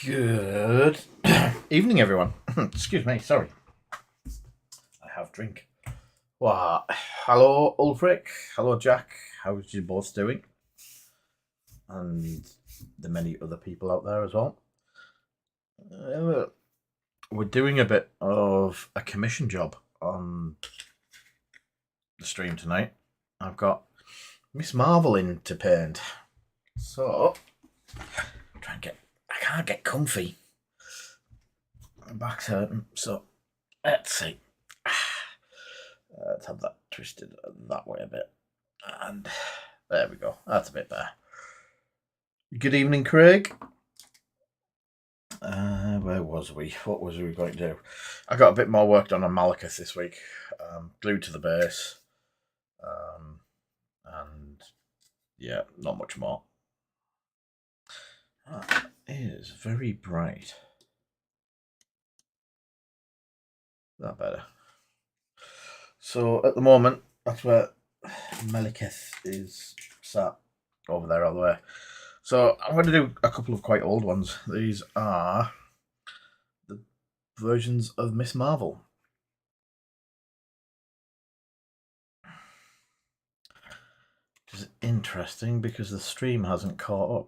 Good evening, everyone. Excuse me, sorry. I have drink. Well, hello, Ulfric. Hello, Jack. How's you both doing? And the many other people out there as well. Uh, we're doing a bit of a commission job on the stream tonight. I've got Miss Marvel in to paint. So, I can't get comfy. My back's hurting, so let's see. Let's have that twisted that way a bit. And there we go. That's a bit better. Good evening, Craig. Where was we? What was we going to do? I got a bit more work done on Malekith this week. Glued to the base. And yeah, not much more. That is very bright. That better. So at the moment, that's where Malekith is sat over there all the way. So I'm going to do a couple of quite old ones. These are the versions of Miss Marvel. Which is interesting because the stream hasn't caught up.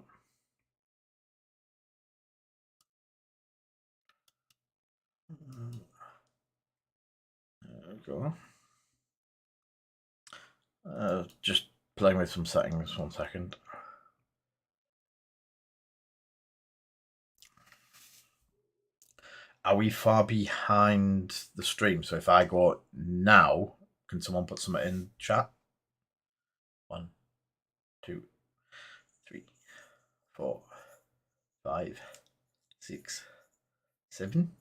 There we go. Just playing with some settings, 1 second. Are we far behind the stream? So if I go now, can someone put something in chat? 1, 2, 3, 4, 5, 6, 7.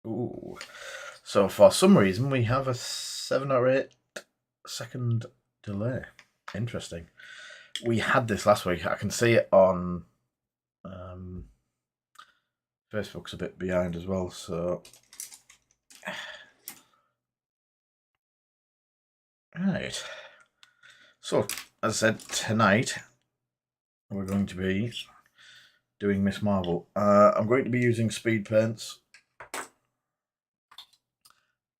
Ooh. So for some reason we have a 7 or 8 second delay. Interesting. We had this last week. I can see it on Facebook's a bit behind as well, so right. So as I said, tonight we're going to be doing Miss Marvel. I'm going to be using speed paints,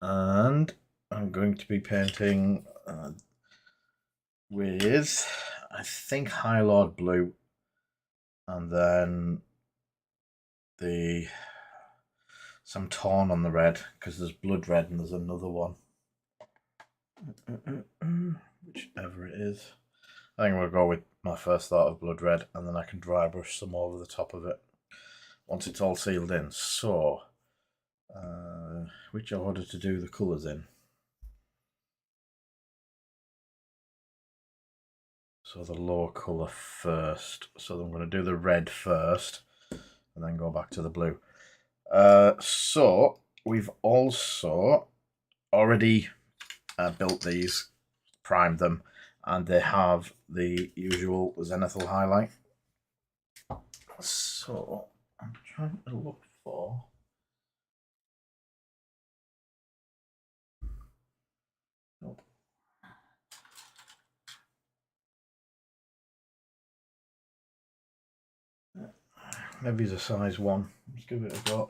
and I'm going to be painting with, I think, High Lord Blue, and then some Torn on the red, because there's Blood Red and there's another one. Whichever it is. I think we'll go with my first thought of Blood Red, and then I can dry brush some over the top of it once it's all sealed in. So, which order to do the colours in? So the lower colour first. So I'm going to do the red first, and then go back to the blue. So we've also already built these, primed them, and they have the usual zenithal highlight. So I'm trying to look for maybe it's a size 1. Let's give it a go.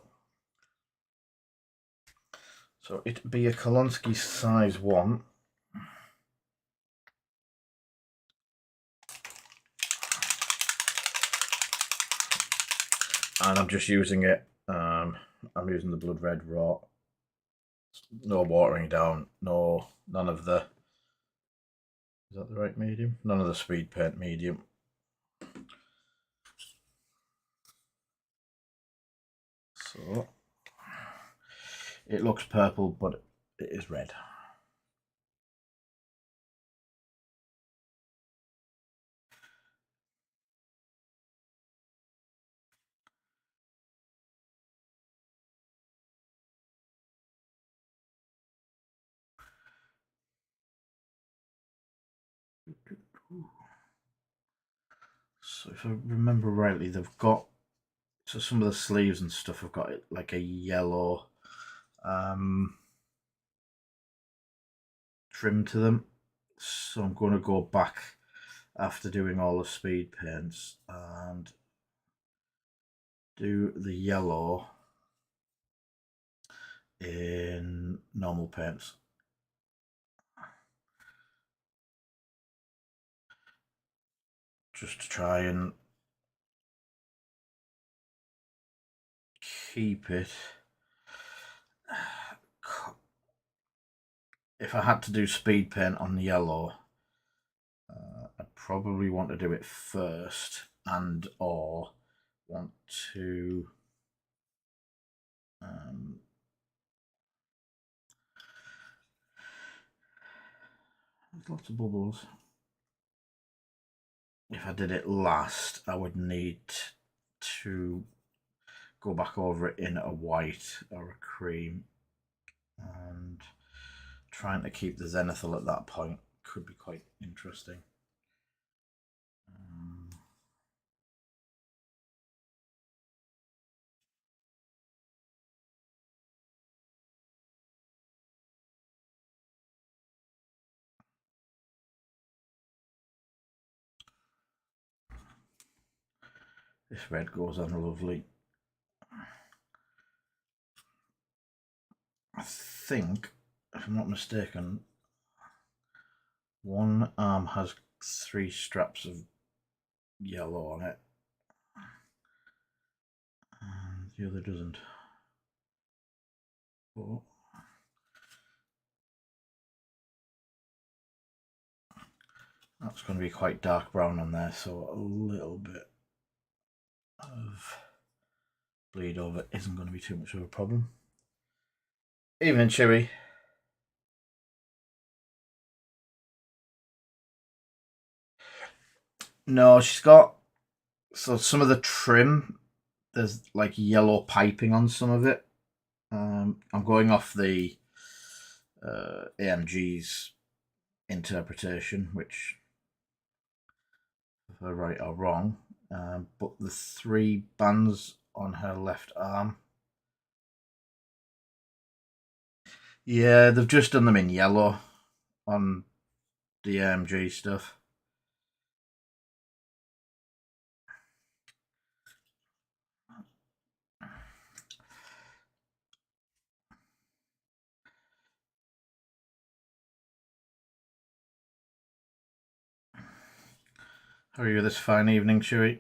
So it'd be a Kolonsky size 1. And I'm just using it. I'm using the Blood Red raw. No watering down. None of the. Is that the right medium? None of the speed paint medium. So it looks purple, but it is red. So if I remember rightly, they've got, so some of the sleeves and stuff have got like a yellow trim to them. So I'm going to go back after doing all the speed paints and do the yellow in normal paints. Just to try and keep it. If I had to do speed paint on the yellow, I'd probably want to do it first, and or want to there's lots of bubbles. If I did it last, I would need to go back over it in a white or a cream, and trying to keep the zenithal at that point could be quite interesting. This red goes on lovely. I think, if I'm not mistaken, one arm has 3 straps of yellow on it, and the other doesn't. But that's going to be quite dark brown on there, so a little bit of bleed over isn't going to be too much of a problem. Evening, Chewy. No, she's got, so some of the trim, there's like yellow piping on some of it. I'm going off the AMG's interpretation, which, if I'm right or wrong, but the 3 bands on her left arm, yeah, they've just done them in yellow on the AMG stuff. How are you this fine evening, Chewy?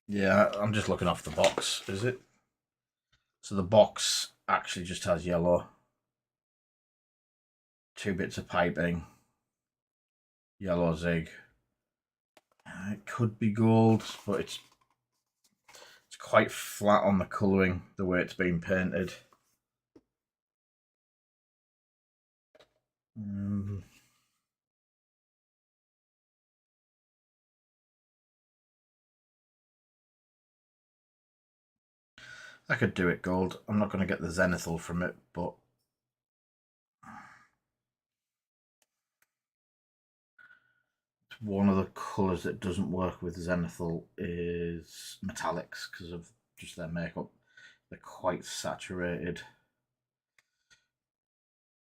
Yeah, I'm just looking off the box, is it? So the box actually just has yellow. 2 bits of piping. Yellow zig. It could be gold, but it's quite flat on the colouring, the way it's been painted. I could do it gold. I'm not going to get the zenithal from it, but one of the colours that doesn't work with zenithal is metallics, because of just their makeup. They're quite saturated.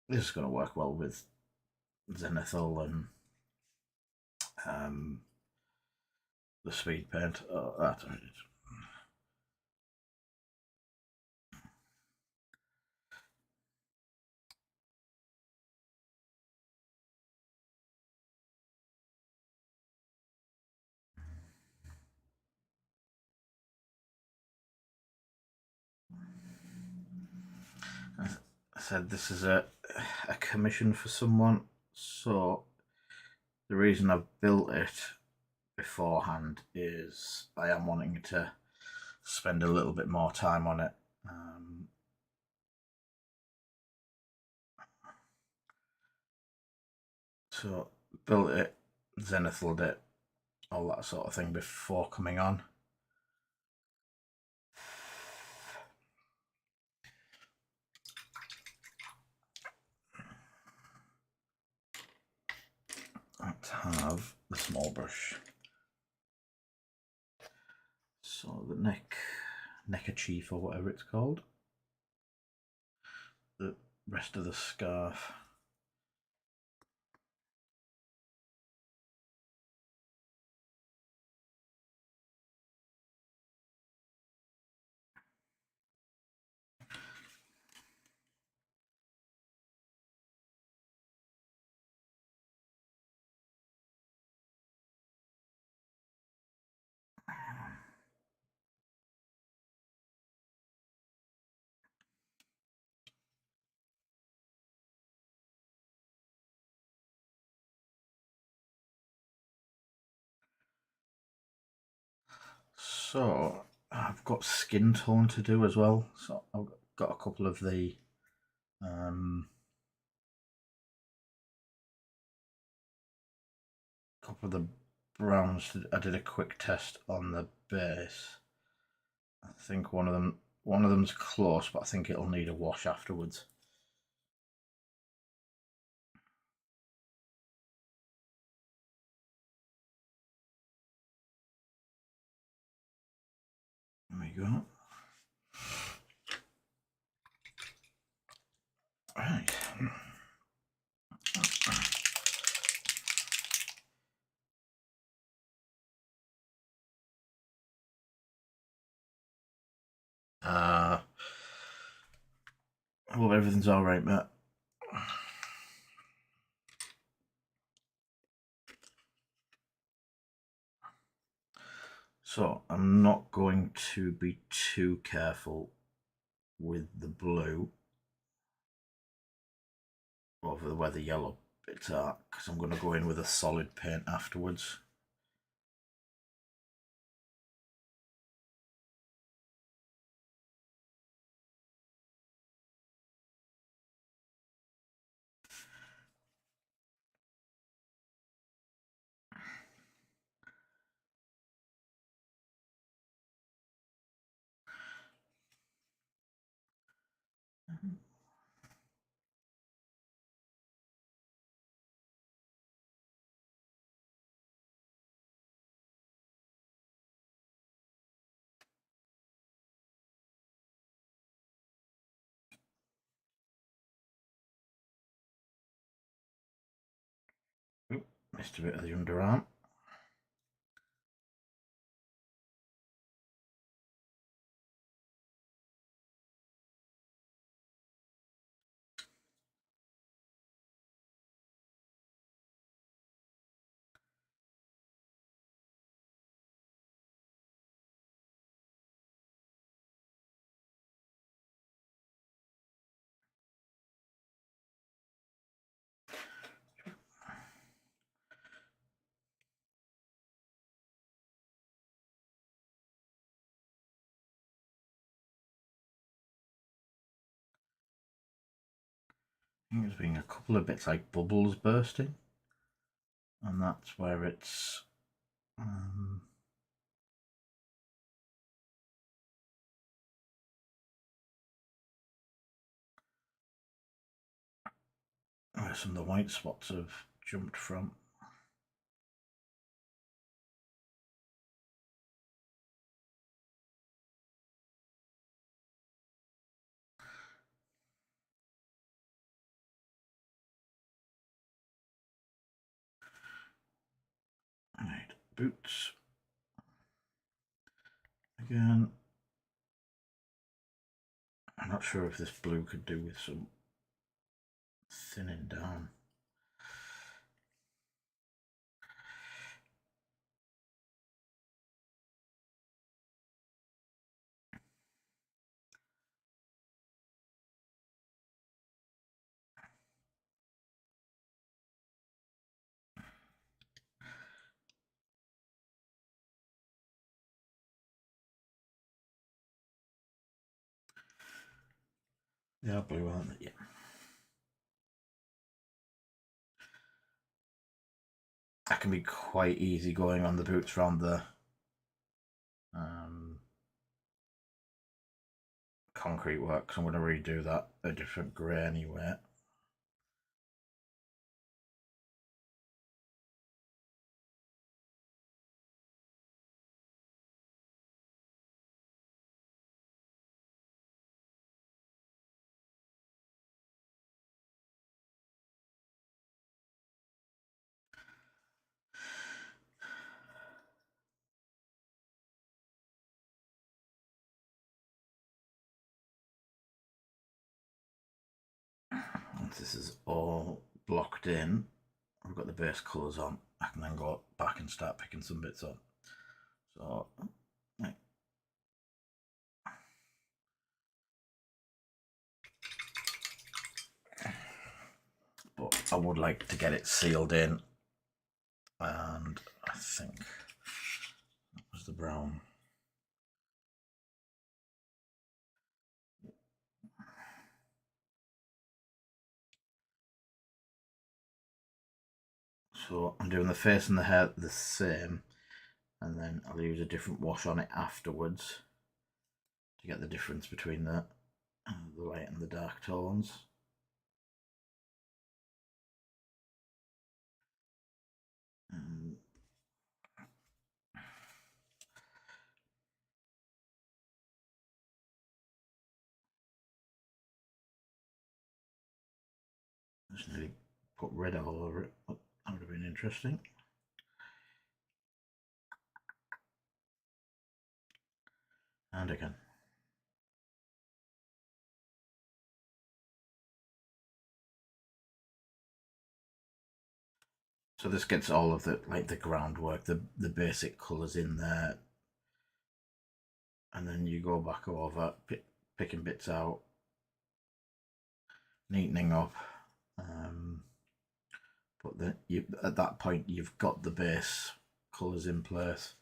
This is going to work well with zenithal and the speed paint. Oh, that's it. I said this is a commission for someone, so the reason I've built it beforehand is I am wanting to spend a little bit more time on it. So built it, zenithaled it, all that sort of thing before coming on. Let's have the small brush. So the neckerchief, or whatever it's called. the rest of the scarf. So I've got skin tone to do as well. So I've got a couple of the browns. I did a quick test on the base. I think one of them's close, but I think it'll need a wash afterwards. There we go. Right. Hope everything's all right, Matt. So I'm not going to be too careful with the blue over where the yellow bits are, because I'm going to go in with a solid paint afterwards. Oop, missed a bit of the underarm. I think there's been a couple of bits like bubbles bursting, and that's where it's where some of the white spots have jumped from. Right, boots. Again, I'm not sure if this blue could do with some thinning down. They are blue, aren't they? Yeah. That can be quite easy going on the boots around the concrete work. So I'm going to redo that a different grey anyway. once this is all blocked in, I've got the base colours on, I can then go back and start picking some bits up. So, right. But I would like to get it sealed in, and I think that was the brown. So I'm doing the face and the hair the same, and then I'll use a different wash on it afterwards to get the difference between the light and the dark tones. Just nearly put red all over it, but that would have been interesting. And again. So this gets all of the groundwork, the basic colours in there, and then you go back over picking bits out, neatening up. But then at that point you've got the base colours in place.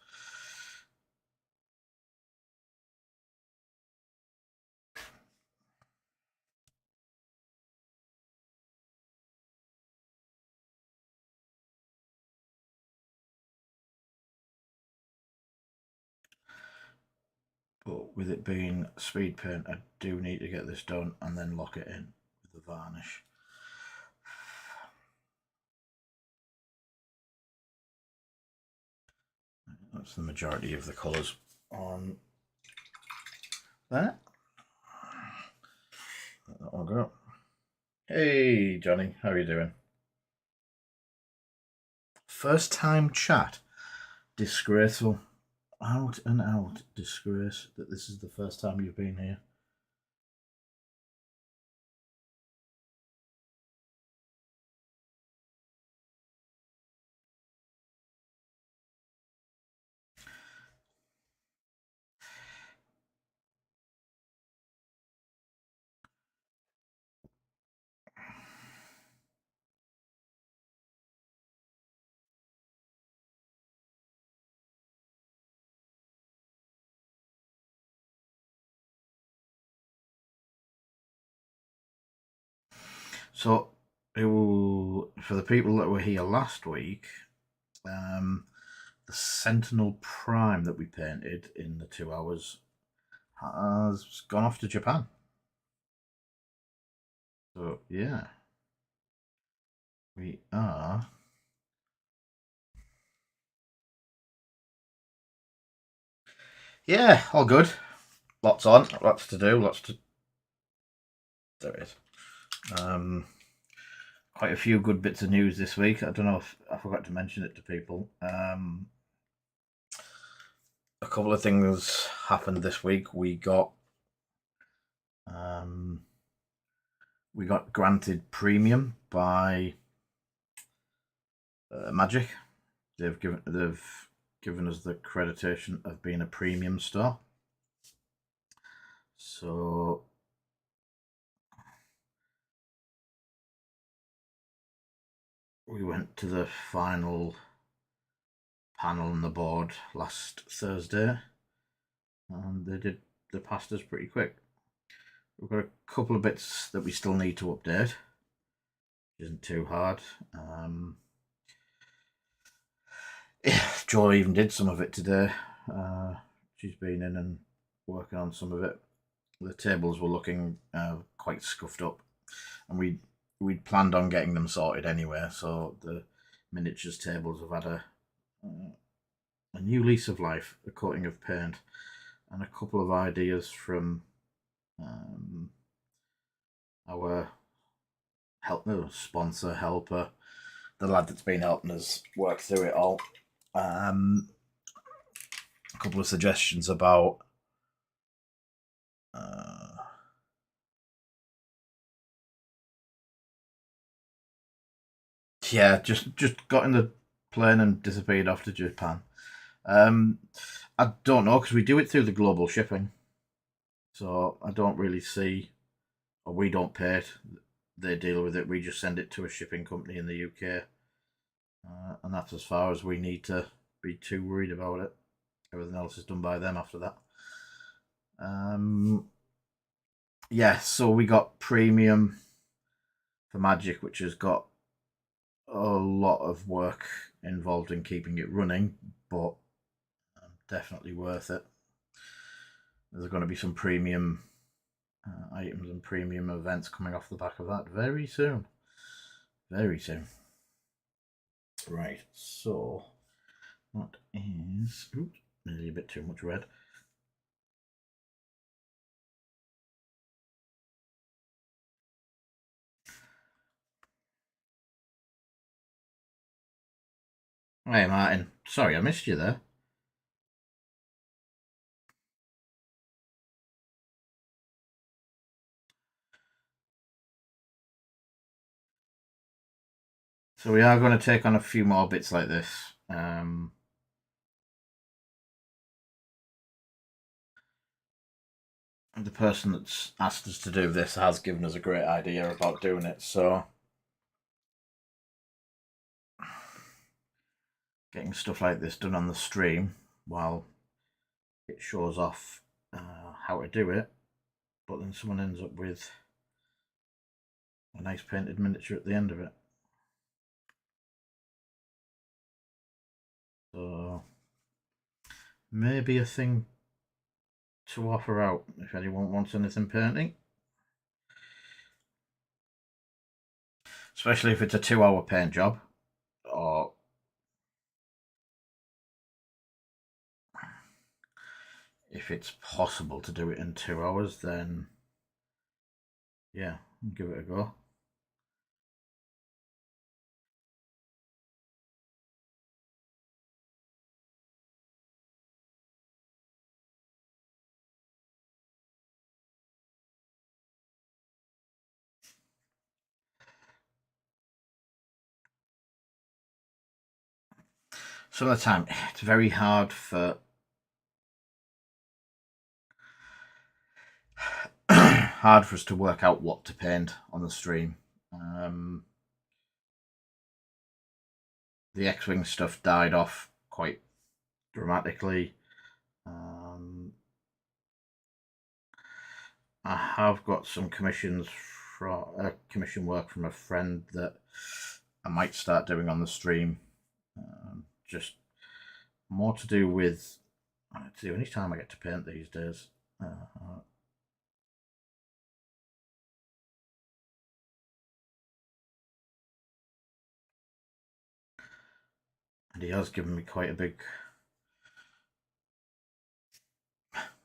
But with it being speed paint, I do need to get this done and then lock it in with the varnish. That's the majority of the colours on that. Let that one go. Hey Johnny, how are you doing? First time chat. Disgraceful. Out and out disgrace that this is the first time you've been here. So, for the people that were here last week, the Sentinel Prime that we painted in the 2 hours has gone off to Japan. So, yeah. We are... Yeah, all good. Lots on, lots to do, lots to... There it is. Quite a few good bits of news this week. I don't know if I forgot to mention it to people. A couple of things happened this week. We got granted premium by Magic. They've given us the accreditation of being a premium store. So we went to the final panel on the board last Thursday, and they passed us pretty quick. We've got a couple of bits that we still need to update, which isn't too hard. Yeah, Jo even did some of it today. She's been in and working on some of it. The tables were looking quite scuffed up, and we'd planned on getting them sorted anyway. So the miniatures tables have had a new lease of life, a coating of paint, and a couple of ideas from our sponsor helper, the lad that's been helping us work through it all. A couple of suggestions about Yeah, just got in the plane and disappeared off to Japan. Um, I don't know because we do it through the global shipping, so I don't really see, or we don't pay it. They deal with it. We just send it to a shipping company in the UK, and that's as far as we need to be too worried about it. Everything else is done by them after that. Um, yeah, so we got premium for Magic, which has got a lot of work involved in keeping it running, but definitely worth it. There's going to be some premium items and premium events coming off the back of that very soon. Very soon. Right, so what is. Oops, nearly a bit too much red. Hey, Martin. Sorry, I missed you there. So we are going to take on a few more bits like this. The person that's asked us to do this has given us a great idea about doing it. So getting stuff like this done on the stream while it shows off how to do it, but then someone ends up with a nice painted miniature at the end of it. So maybe a thing to offer out if anyone wants anything painting. Especially if it's a 2 hour paint job, or if it's possible to do it in 2 hours, then yeah, give it a go. Some of the time, it's very hard for hard for us to work out what to paint on the stream. The X-wing stuff died off quite dramatically. I have got some commissions from commission work from a friend that I might start doing on the stream. Just more to do with. It's the only time I get to paint these days. And he has given me quite a big,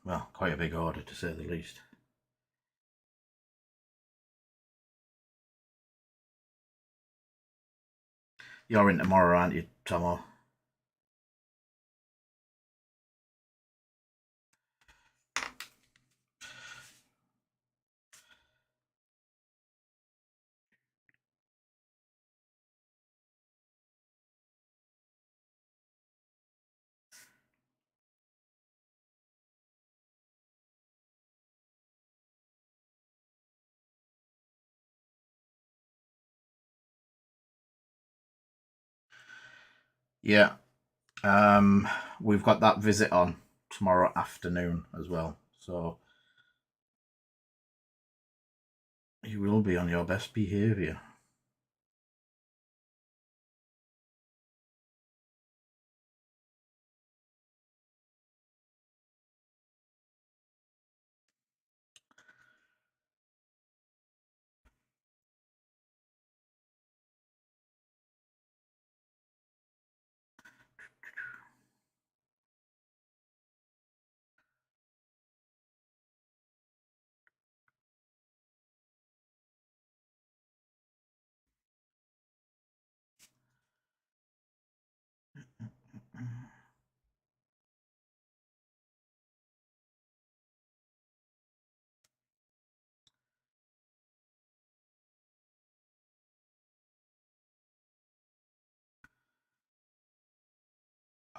well, quite a big order to say the least. You're in tomorrow, aren't you, Tomo? Yeah. We've got that visit on tomorrow afternoon as well. So you will be on your best behaviour.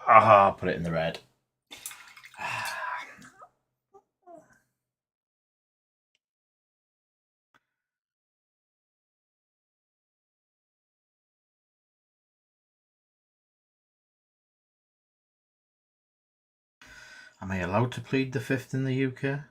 Ah, put it in the red. Am I allowed to plead the fifth in the UK?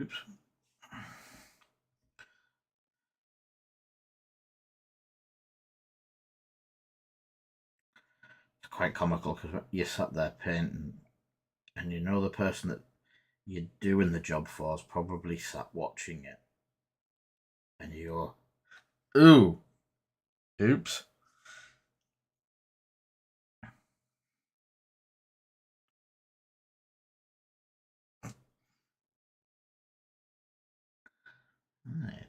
Oops. It's quite comical because you sat there painting and you know the person that you're doing the job for is probably sat watching it. And you're, ooh, oops. Right.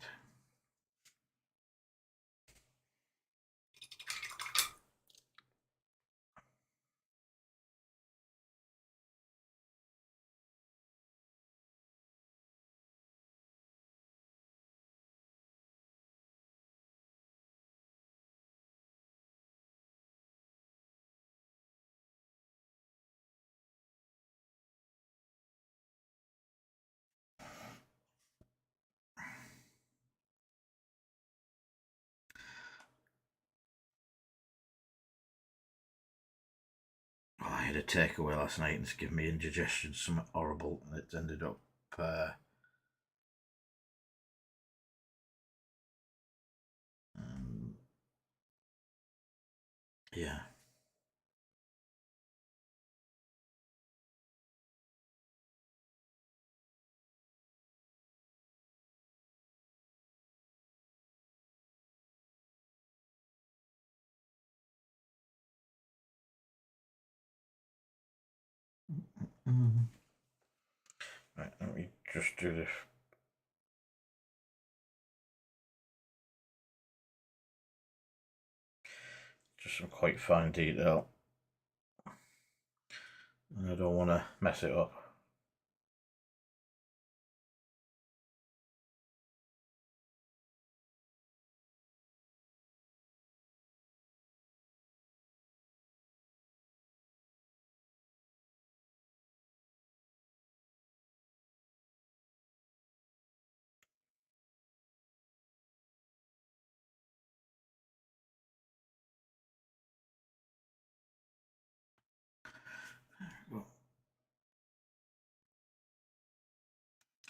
Oh, I had a takeaway last night and it's given me indigestion, something horrible, and it ended up. Um, yeah. Mm. Right, let me just do this. Just some quite fine detail. And I don't want to mess it up.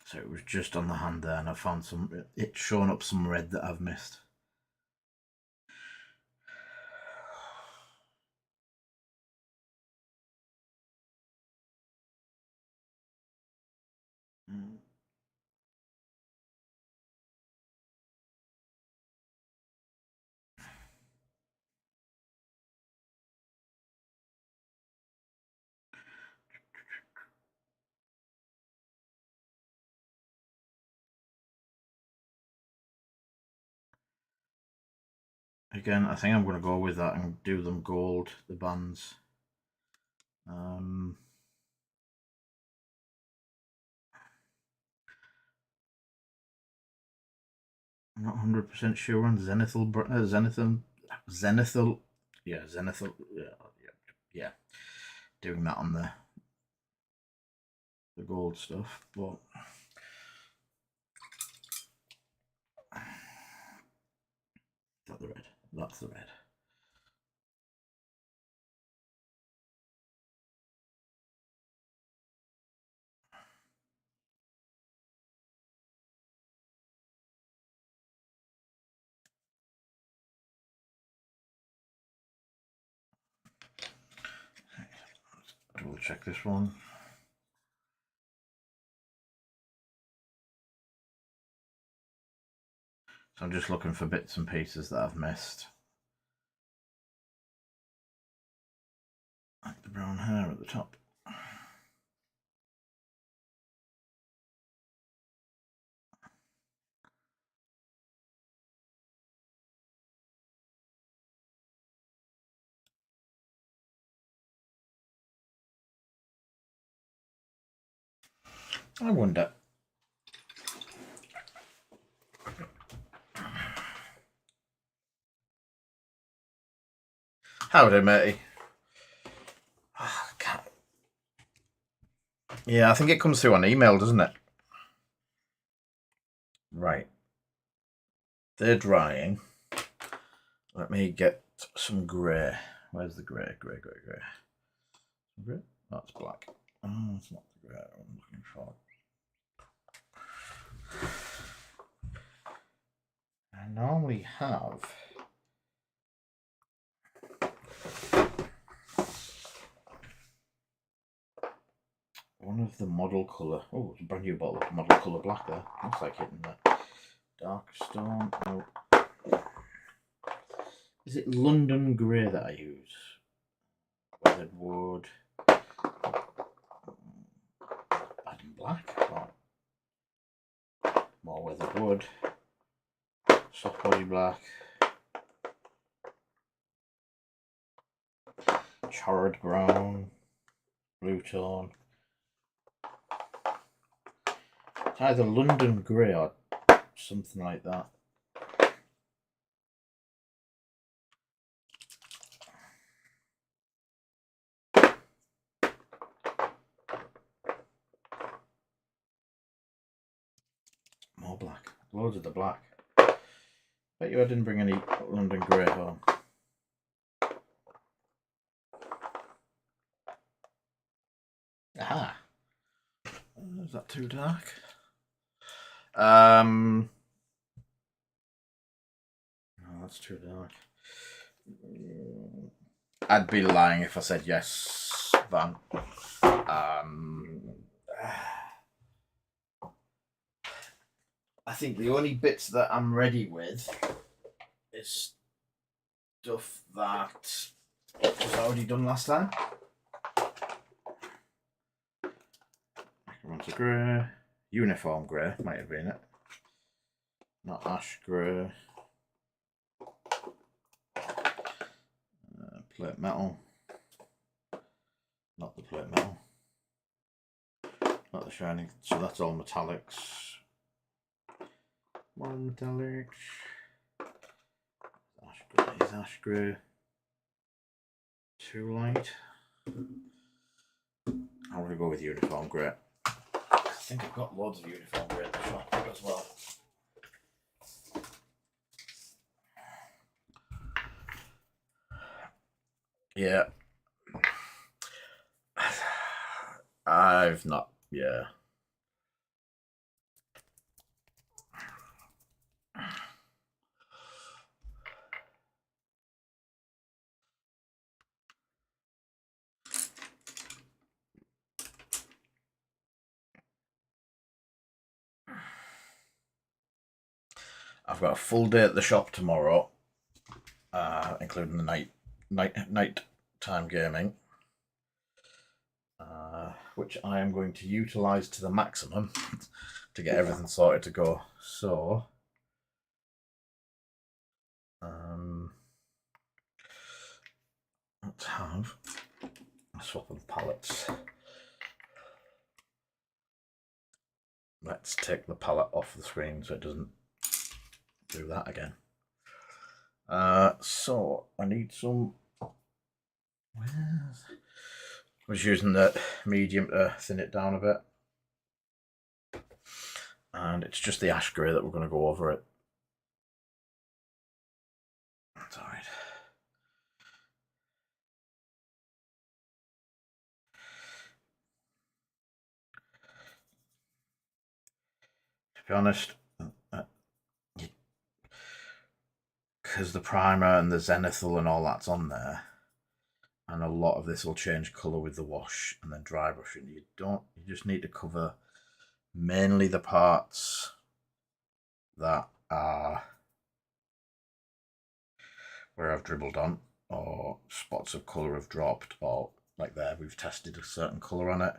So it was just on the hand there, and I found it's showing up some red that I've missed. Mm. Again, I think I'm going to go with that and do them gold, the bands. I'm not 100% sure on Zenithal, Zenithal, yeah, Zenithal, yeah, doing that on the gold stuff, but is that the red? That's the red. Double check this one. So I'm just looking for bits and pieces that I've missed. Like the brown hair at the top. I wonder. Howdy, matey. Yeah, I think it comes through on email, doesn't it? Right. They're drying. Let me get some grey. Where's the grey? Grey. Grey? That's black. Oh, it's not the grey I'm looking for. I normally have one of the model colour. Oh, it's a brand new bottle of model colour black there. Looks like hitting the dark stone. No. Is it London Grey that I use? Weathered wood. Adding black. More weathered wood. Soft body black. Charred brown. Blue tone. It's either London Grey or something like that. More black. Loads of the black. Bet you I didn't bring any London Grey home. Aha. Is that too dark? No, that's too dark. I'd be lying if I said yes, Van. I think the only bits that I'm ready with is stuff that was already done last time. Macarons of grey, uniform grey might have been it, not ash grey. Plate metal, not the plate metal, not the shiny. So that's all metallics. More metallics. Ash grey is ash grey. Too light. I'm gonna go with uniform grey. I think I've got loads of uniform grey at the shop as well. Yeah. I've not, yeah. I've got a full day at the shop tomorrow, including the night time gaming, which I am going to utilise to the maximum to get everything sorted to go. So, let's have a swap of pallets. Let's take the pallet off the screen so it doesn't do that again. So I need some. I was using the medium to thin it down a bit, and it's just the ash grey that we're going to go over it. That's alright. To be honest, because the primer and the zenithal and all that's on there, and a lot of this will change colour with the wash and then dry brushing. You just need to cover mainly the parts that are where I've dribbled on, or spots of colour have dropped, or like there we've tested a certain colour on it.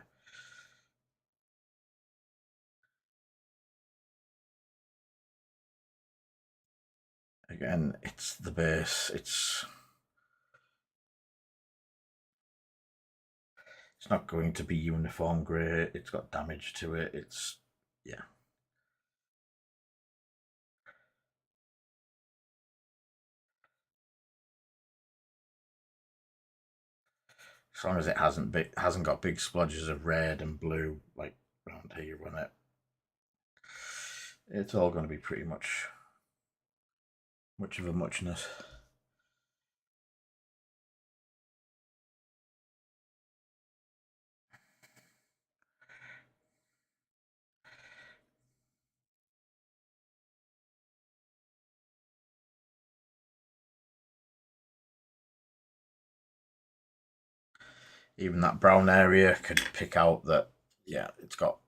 Again, it's the base. It's not going to be uniform grey. It's got damage to it. It's, yeah. As long as it hasn't got big splodges of red and blue like around here when it's all going to be pretty much of a muchness. Even that brown area could pick out that, yeah, it's got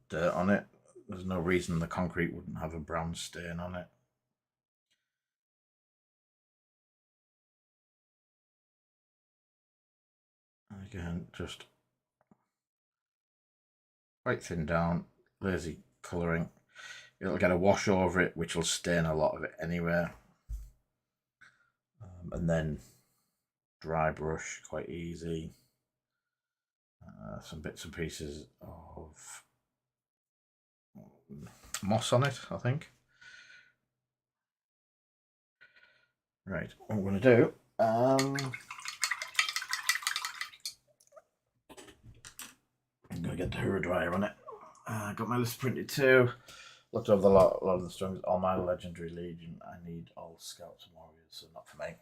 dirt on it. There's no reason the concrete wouldn't have a brown stain on it. Again, just quite thin down, lazy colouring. It'll get a wash over it, which will stain a lot of it anyway. And then dry brush, quite easy. Some bits and pieces of moss on it, I think. Right, what I'm going to do, I'm going to get the Hura dryer on it. Got my list printed too. Looked over a lot of the strings. All my legendary legion. I need all scouts and warriors, so not for me.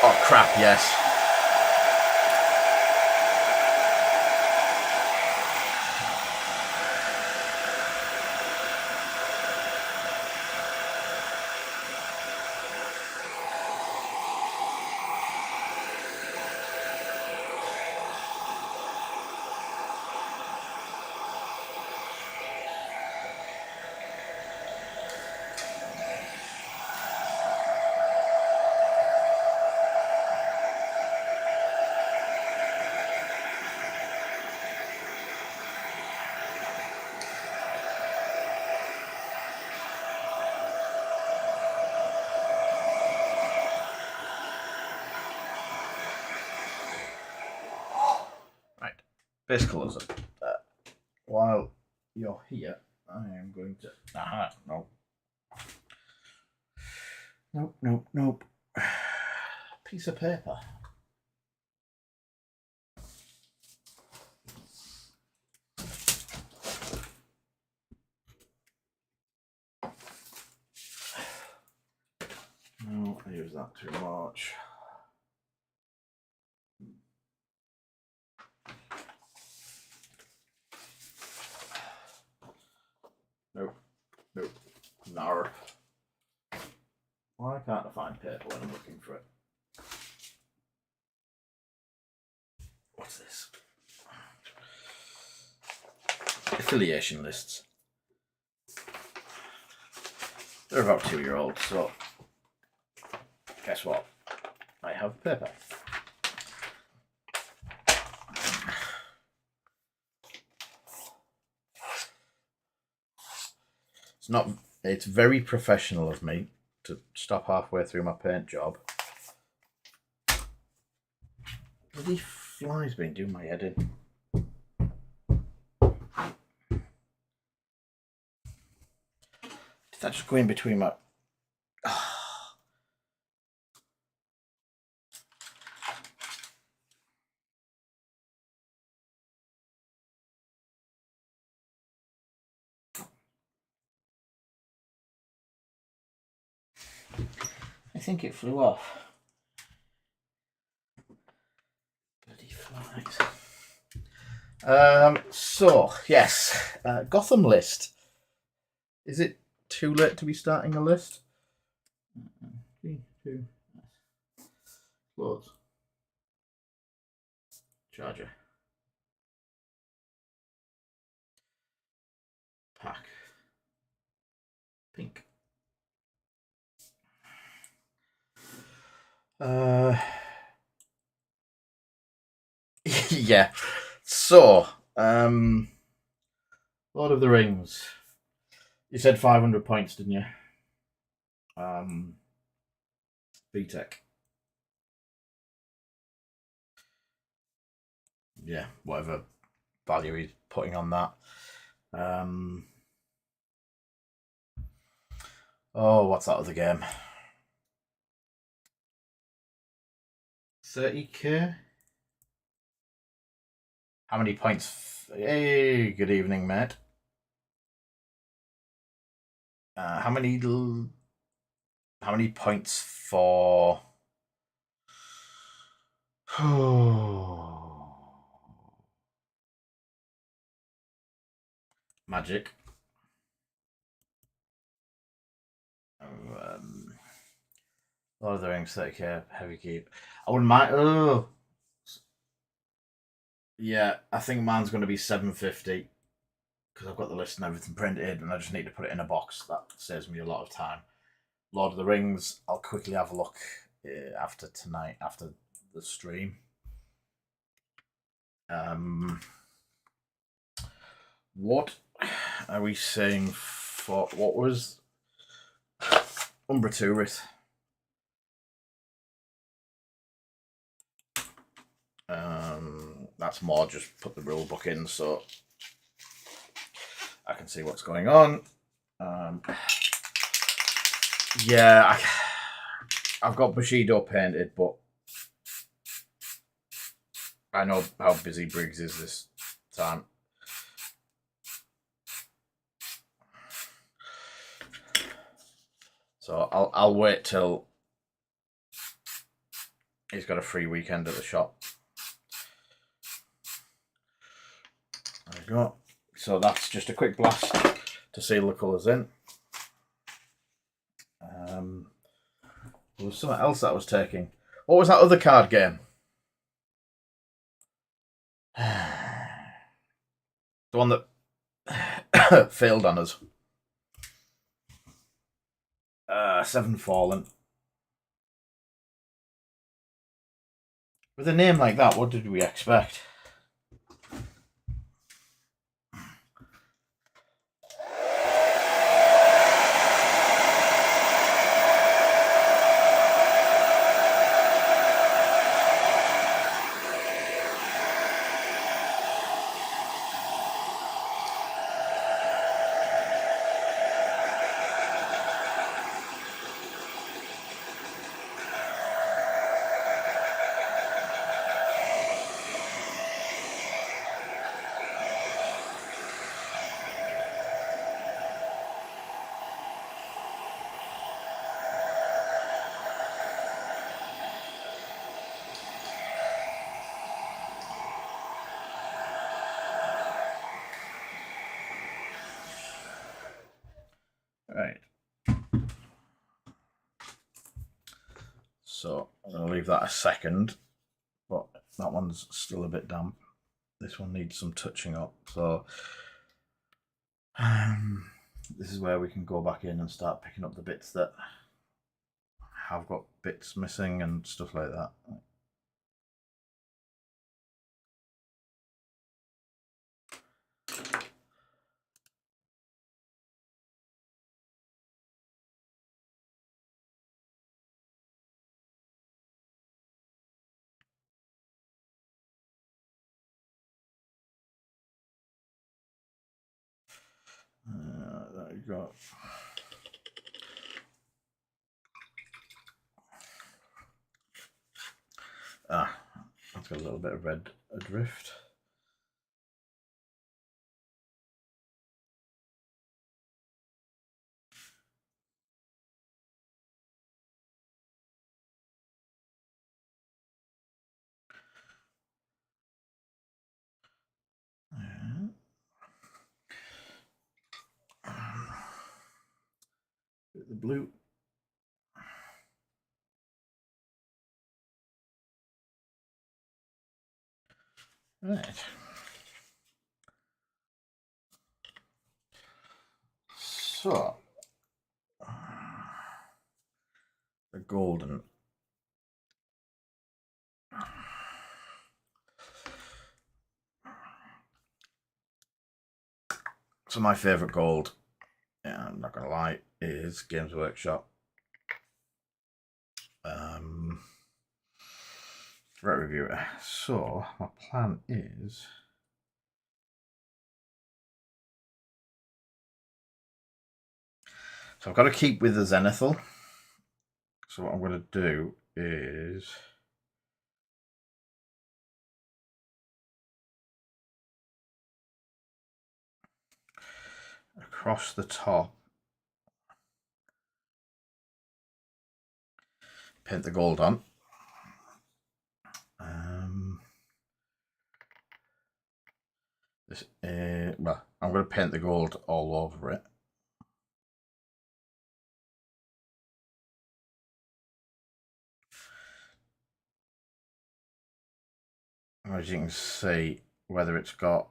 Oh crap! Yes. Base colours. While you're here, I am going to. No. Nope. Piece of paper. No, I use that too much. Nope. No. Why can't I find paper when I'm looking for it? What's this? Affiliation lists. They're about 2-year-olds, so guess what? I have paper. It's very professional of me to stop halfway through my paint job. Bloody flies been doing my head in. Did that just go in between my... I think it flew off. Bloody flies. So, yes. Gotham list. Is it too late to be starting a list? 3, 2, close. Charger. Pack. Pink. Yeah. So, Lord of the Rings. You said 500 points, didn't you? VTech. yeah, whatever value he's putting on that. Oh, what's that other game? 30k? How many points? Hey, good evening, mate. How many points for Magic? Lord of the Rings 30k heavy keep. I wouldn't mind. Oh, yeah, I think mine's going to be 750 because I've got the list and everything printed, and I just need to put it in a box. That saves me a lot of time. Lord of the Rings, I'll quickly have a look after tonight, after the stream. What are we saying for what was Umbra Turit? That's more just put the rule book in so I can see what's going on. Yeah, I've got Bushido painted, but I know how busy Briggs is this time. So I'll wait till he's got a free weekend at the shop. There you go. So that's just a quick blast to seal the colours in. There was something else that I was taking. What was that other card game? The one that failed on us. Seven Fallen. With a name like that, what did we expect? Right. So I'm going to leave that a second, but that one's still a bit damp. This one needs some touching up. So this is where we can go back in and start picking up the bits that have got bits missing and stuff like that. There you go. That's got a little bit of red adrift. The blue. Right. So the golden. So my favourite gold, yeah, I'm not gonna lie, is Games Workshop. threat reviewer. So my plan is I've got to keep with the Zenithal. So what I'm going to do is across the top, paint the gold on. Well, I'm going to paint the gold all over it. As you can see, whether it's got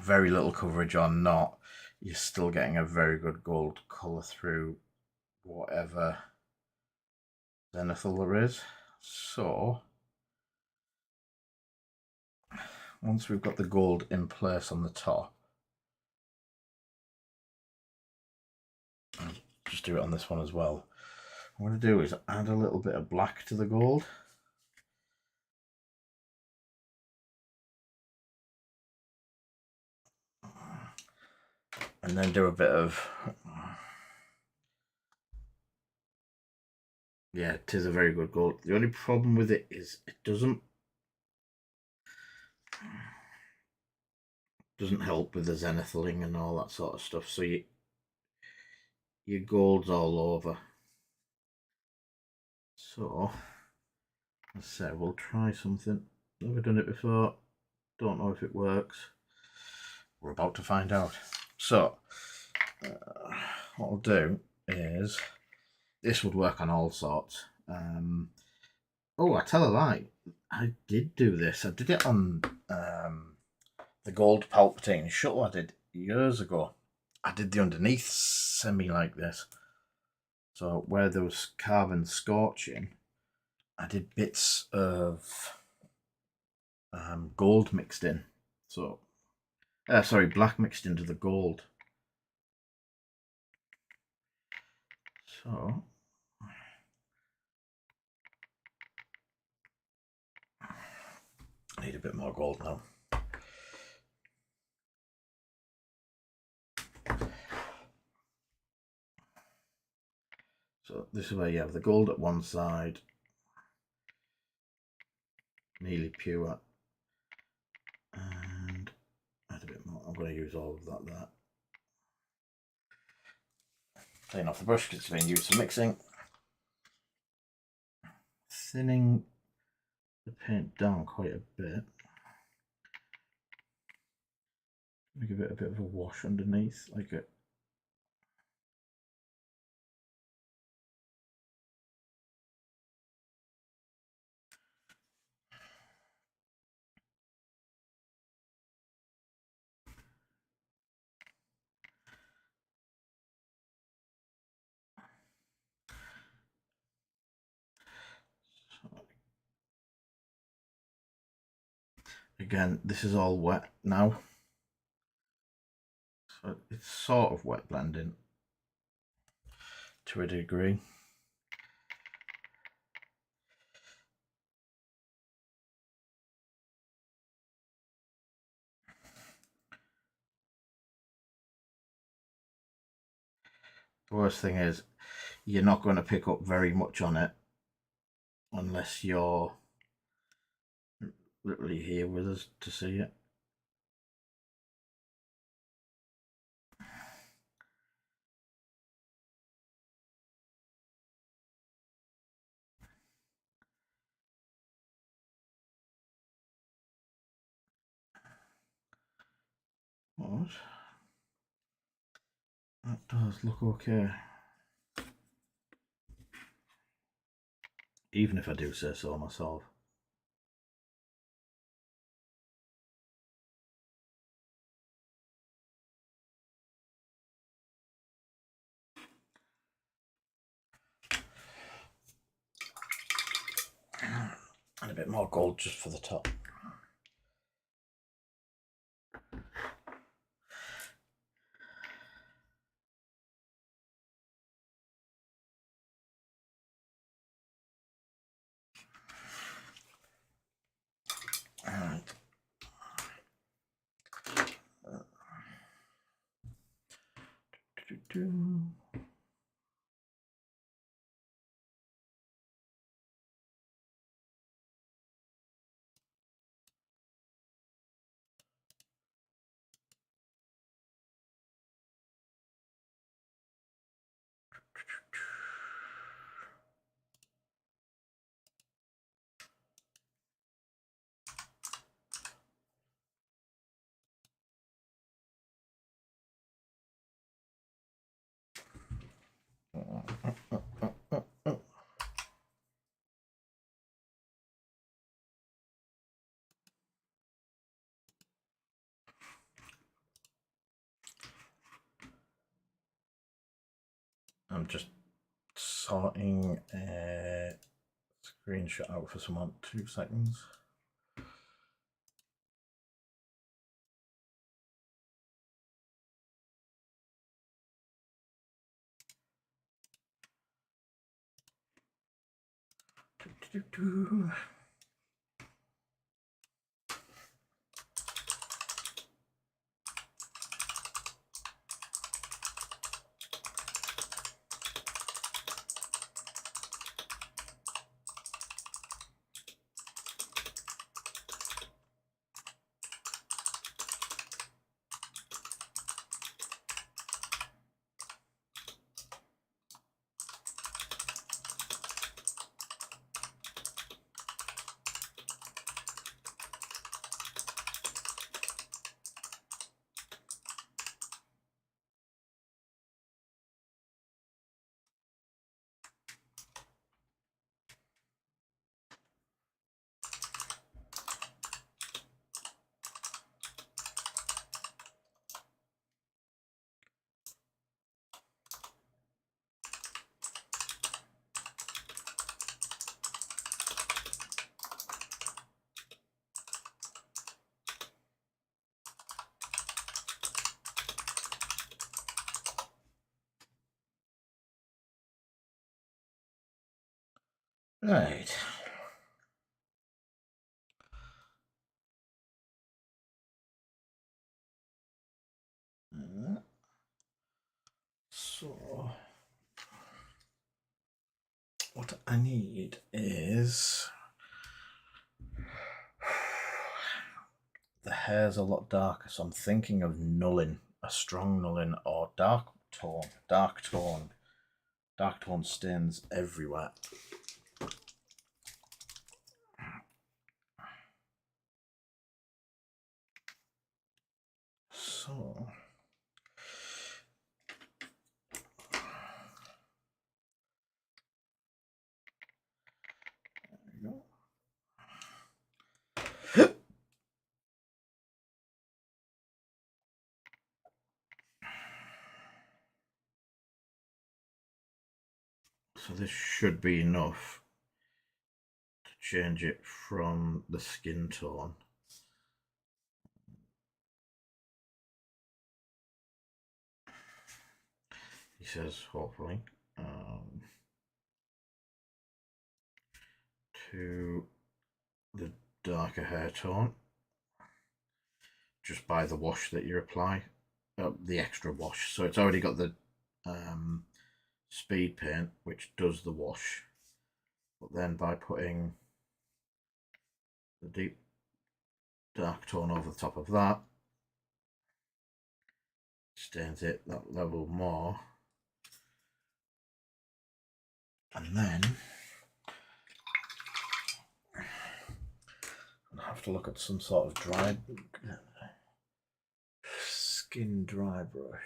very little coverage or not, you're still getting a very good gold colour through whatever Zenithal there is. So once we've got the gold in place on the top, I'll just do it on this one as well. What I'm going to do is add a little bit of black to the gold. And then do a bit of, yeah, it is a very good gold. The only problem with it is it doesn't help with the zenithaling and all that sort of stuff. So your gold's all over. So let's say we'll try something. Never done it before. Don't know if it works. We're about to find out. So what I'll do is, this would work on all sorts. Oh, I tell a lie. I did do this. I did it on the gold Palpatine shuttle I did years ago. I did the underneath semi like this. So where there was carbon scorching, I did bits of gold mixed in. So, sorry, black mixed into the gold. So, I need a bit more gold now. So this is where you have the gold at one side, nearly pure, and add a bit more. I'm going to use all of that there. Clean off the brush because it's being used for mixing. Thinning the paint down quite a bit. Give it a bit of a wash underneath, like it. Again, this is all wet now, so it's sort of wet blending to a degree. The worst thing is you're not going to pick up very much on it unless you're literally here with us to see it. What? That does look okay. Even if I do say so myself. And a bit more gold just for the top. Right. I'm just sorting a screenshot out for someone. 2 seconds. Right. So what I need is the hair's a lot darker, so I'm thinking of nulling, a strong nulling or dark tone. Dark tone stains everywhere. So there we go. So this should be enough to change it from the skin tone. He says, hopefully, to the darker hair tone, just by the wash that you apply, the extra wash. So it's already got the speed paint, which does the wash, but then by putting the deep dark tone over the top of that, stains it that level more. And then I'll have to look at some sort of dry skin dry brush.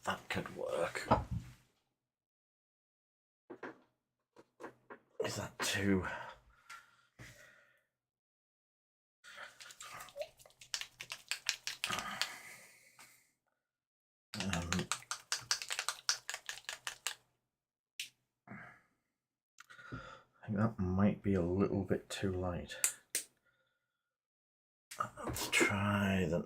That could work. Is that too? I think that might be a little bit too light. Let's try the.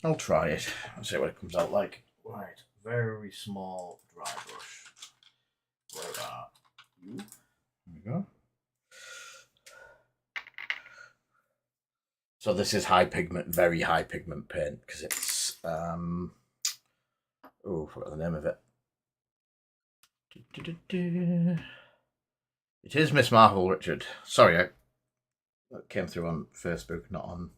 I'll try it. I'll see what it comes out like. Right, very small dry brush. Where are you? There we go. So this is high pigment, very high pigment paint because it's oh, I forgot the name of it. It is Miss Marvel, Richard. Sorry, I came through on Facebook, not on.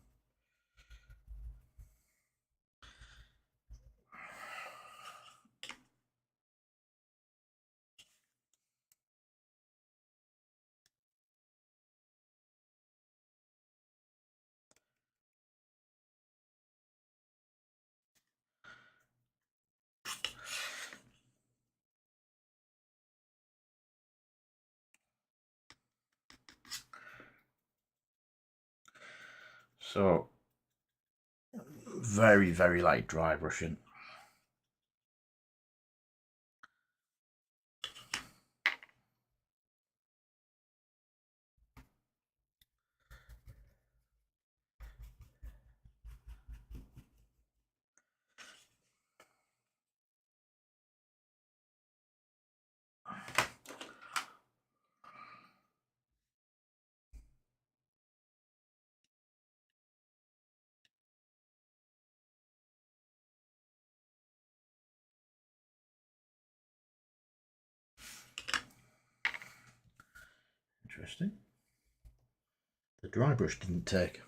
So very, very light dry brushing. Interesting. The dry brush didn't take.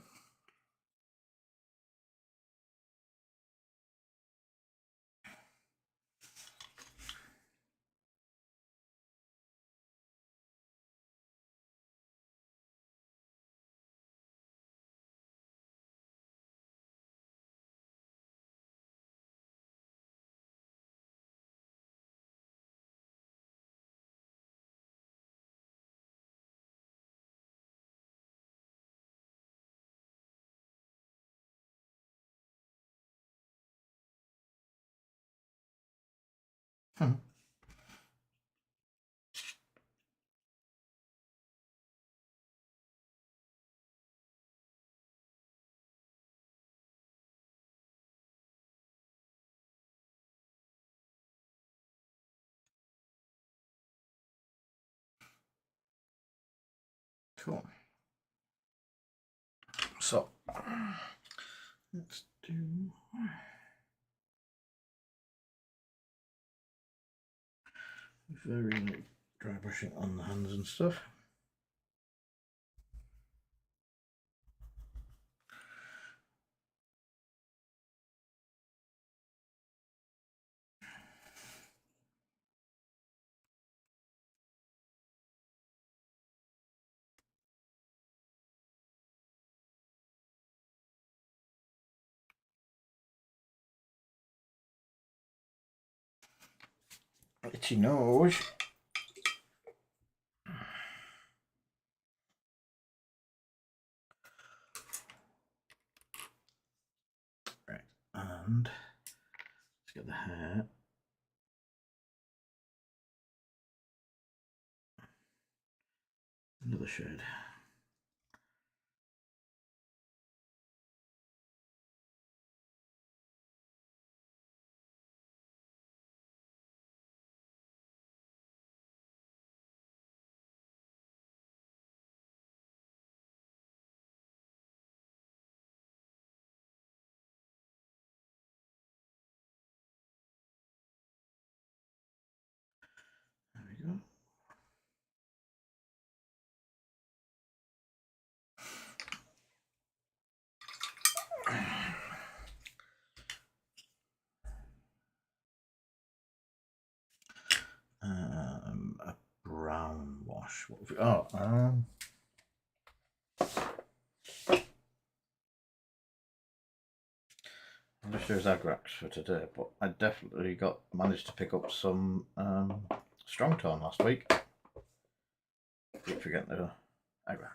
Cool. So let's do. Very light dry brushing on the hands and stuff. Itchy nose. Right, and let's get the hair. Another shade. There we go. A brown wash. What have we, I'm not sure it's Agrax for today, but I definitely managed to pick up some strong tone last week. Keep forgetting the Agrax.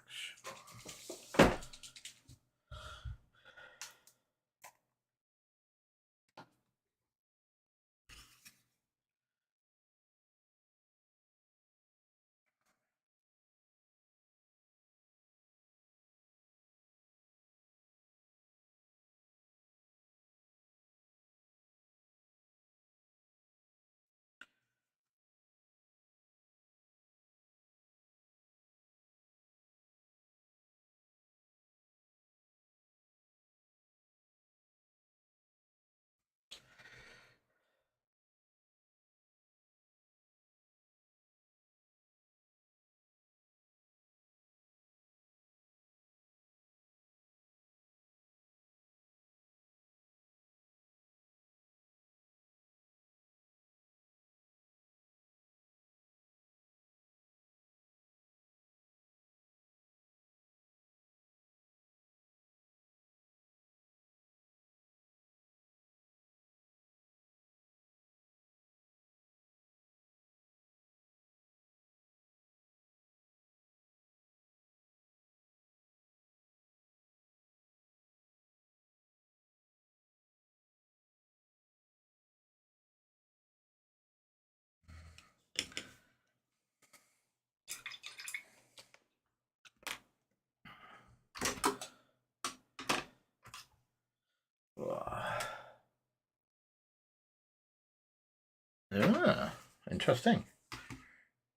Ah, interesting.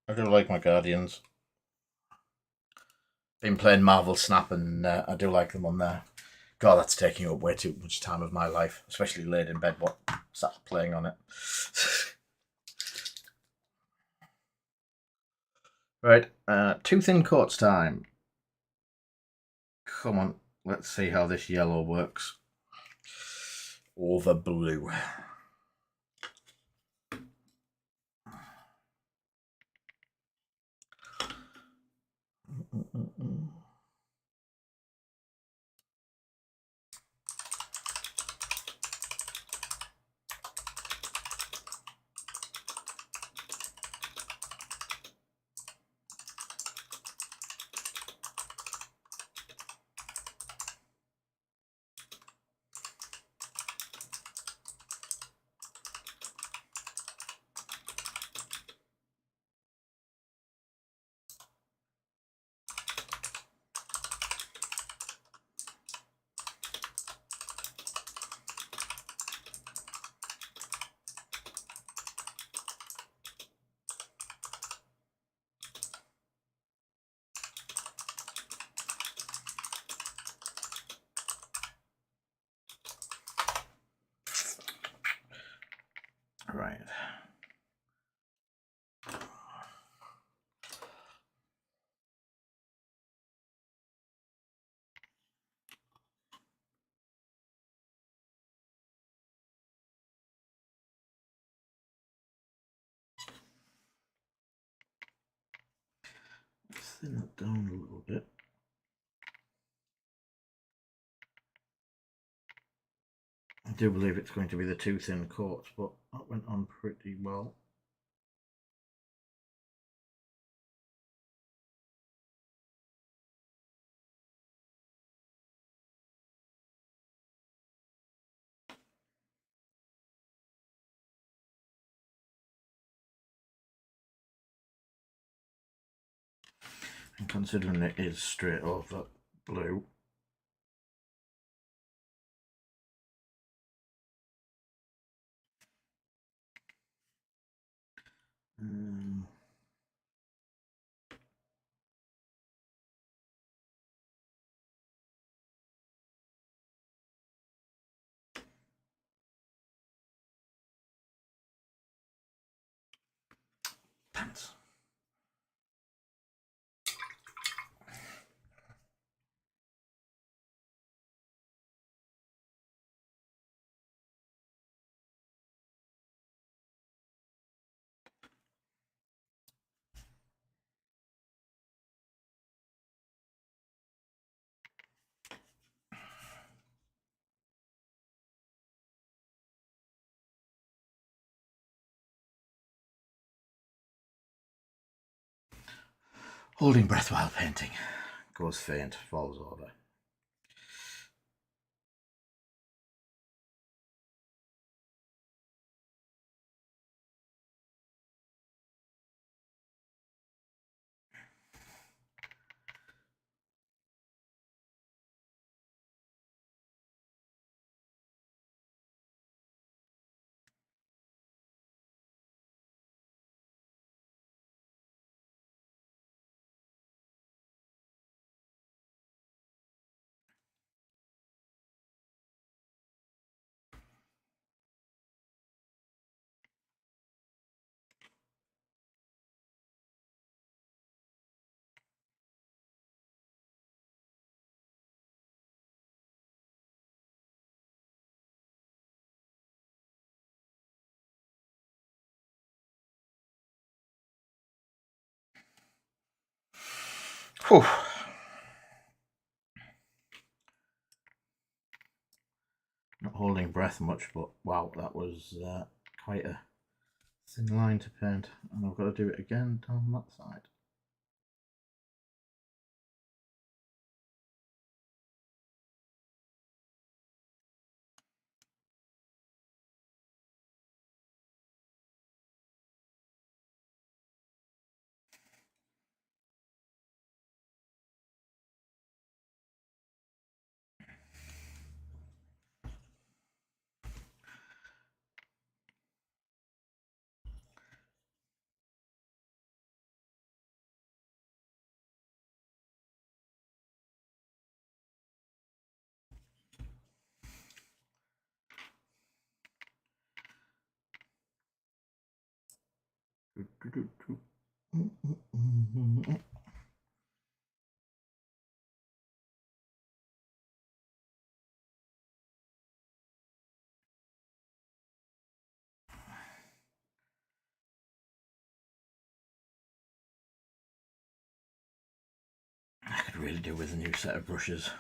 I do like my Guardians. Been playing Marvel Snap, and I do like them on there. God, that's taking up way too much time of my life, especially late in bed. What sat playing on it? Right, two thin coats time. Come on, let's see how this yellow works. Over blue. Right. Thin it down a little bit. I do believe it's going to be the two thin coats, but that went on pretty well. And considering it is straight over blue, pants. Holding breath while painting. Goes faint, falls over. Whew. Not holding breath much, but wow, that was quite a thin line to paint. And I've got to do it again down that side. I could really do with a new set of brushes.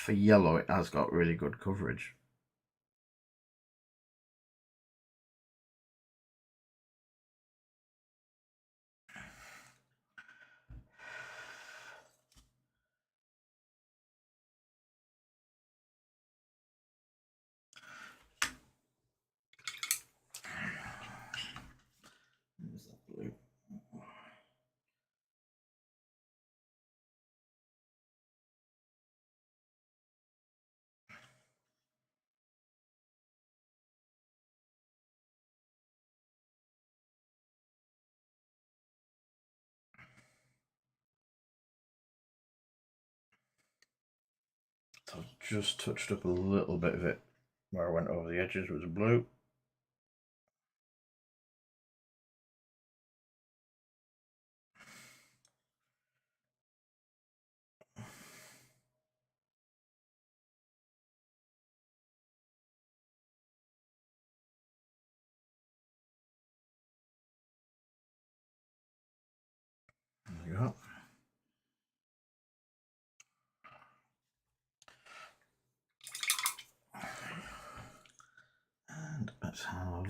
For yellow, it has got really good coverage. There's that blue. So I've just touched up a little bit of it where I went over the edges with the blue. There you go. And let's have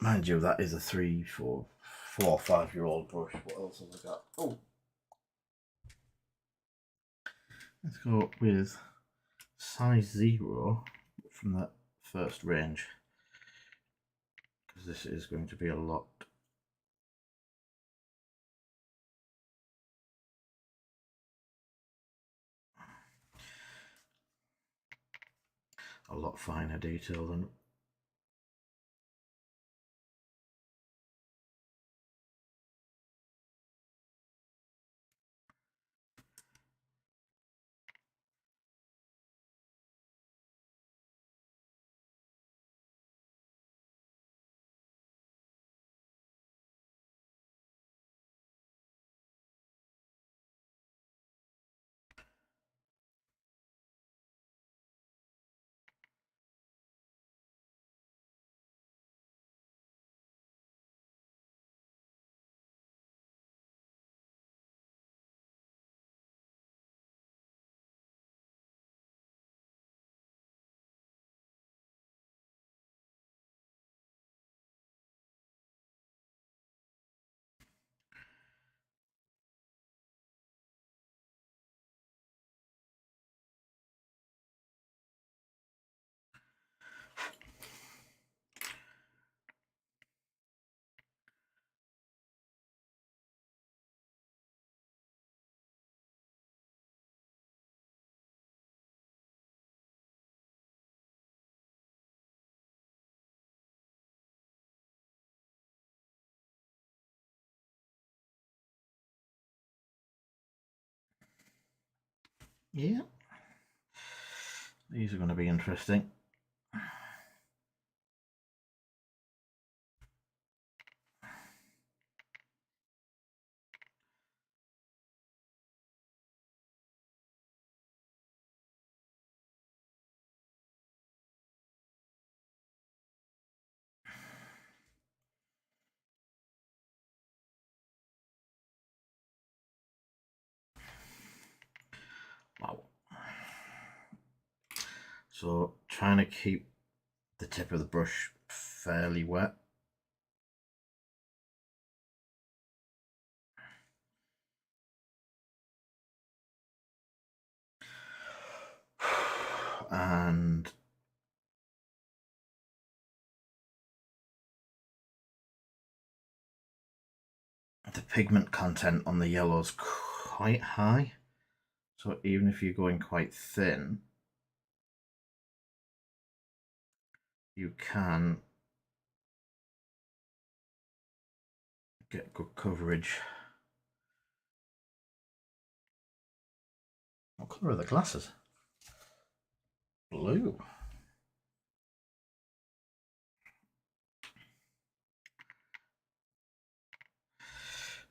mind you, that is a 3, 4, 4, 5-year-old brush. What else have I got? Oh, let's go with size 0 from that first range, because this is going to be a lot. A lot finer detail than Yeah. These are going to be interesting. Wow. So trying to keep the tip of the brush fairly wet. And the pigment content on the yellow is quite high. So even if you're going quite thin, you can get good coverage. What colour are the glasses? Blue.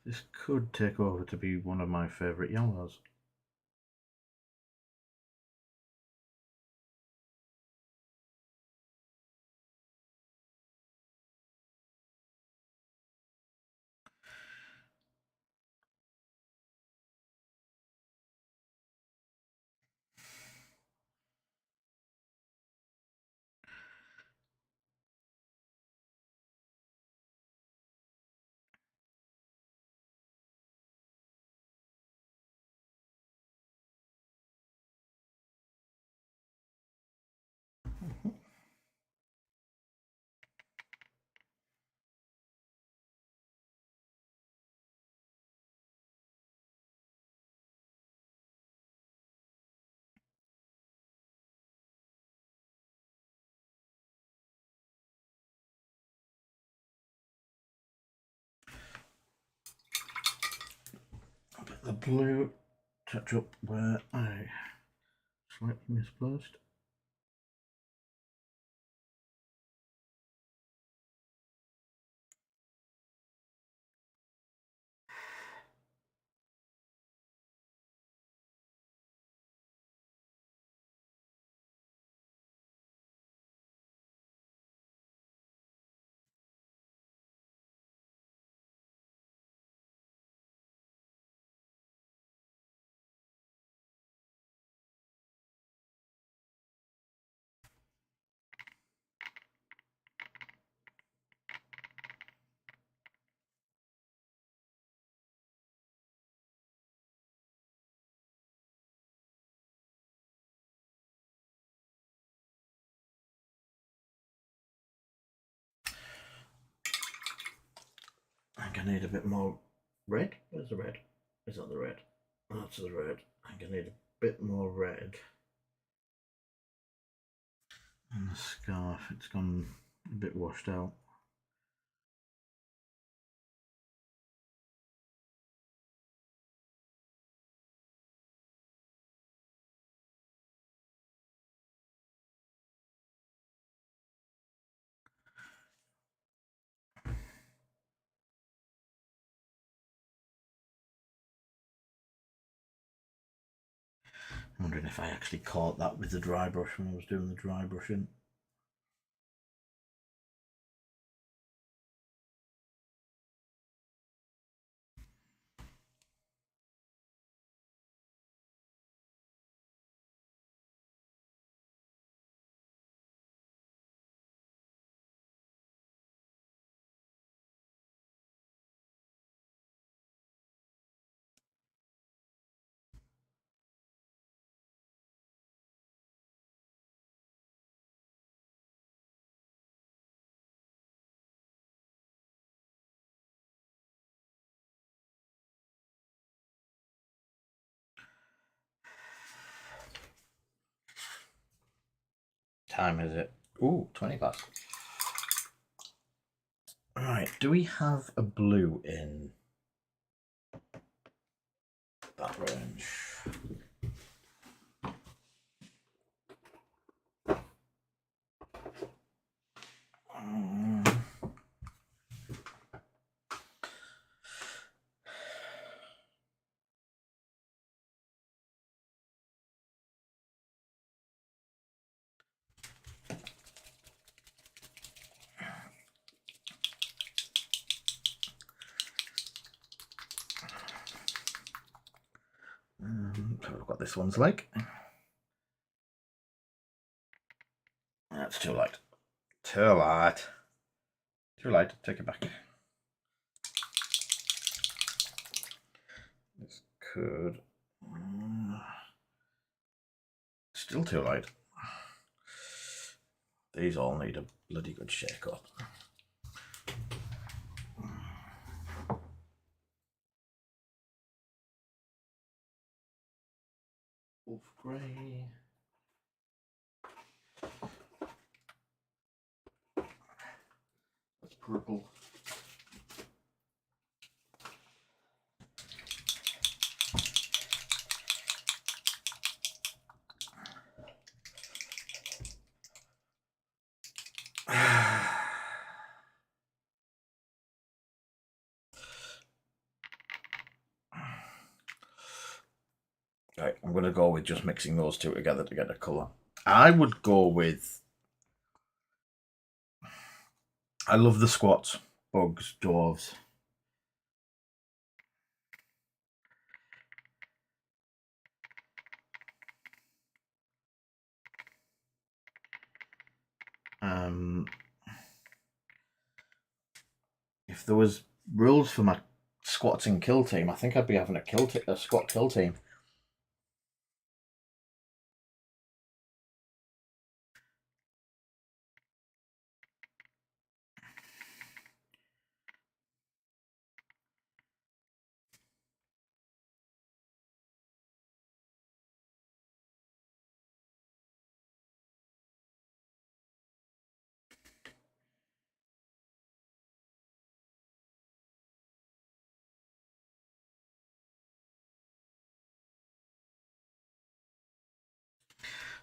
This could take over to be one of my favourite yellows. The blue touch up where I slightly misplaced. I think I need a bit more red. Where's the red? Is that the red? That's the red. I think I need a bit more red. And the scarf, it's gone a bit washed out. I'm wondering if I actually caught that with the dry brush when I was doing the dry brushing. Time is it? Ooh, 20 past. Right, do we have a blue in that range? have a look what this one's like. That's too light. Too light. Too light. Take it back. This could... Still too light. These all need a bloody good shake up. Wolf grey. That's purple. Right, I'm going to go with just mixing those two together to get a colour. I would go with... I love the squats, bugs, dwarves. If there was rules for my squats and kill team, I think I'd be having a squat kill team.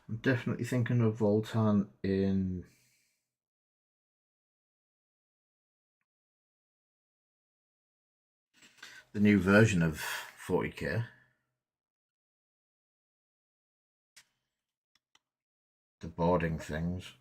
I'm definitely thinking of Voltan in the new version of 40k. The boarding things.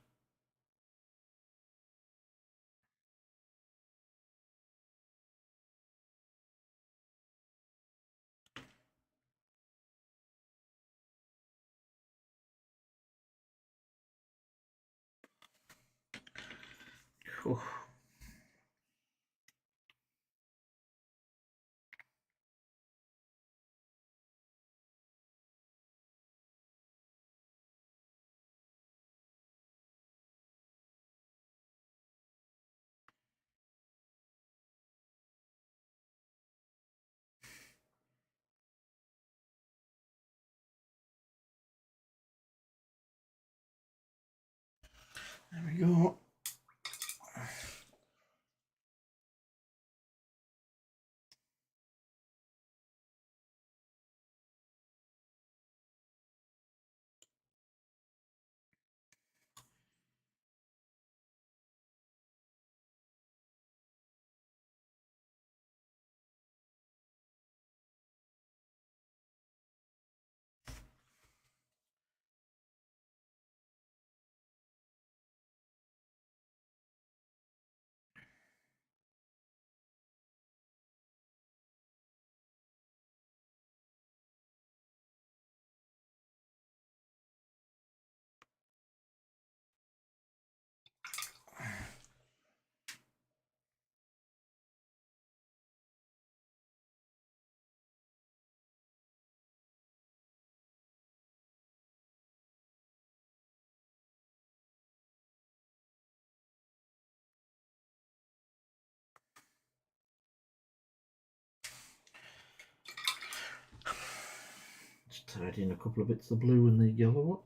Whew. There we go. Just tidy in a couple of bits of blue and the yellow one.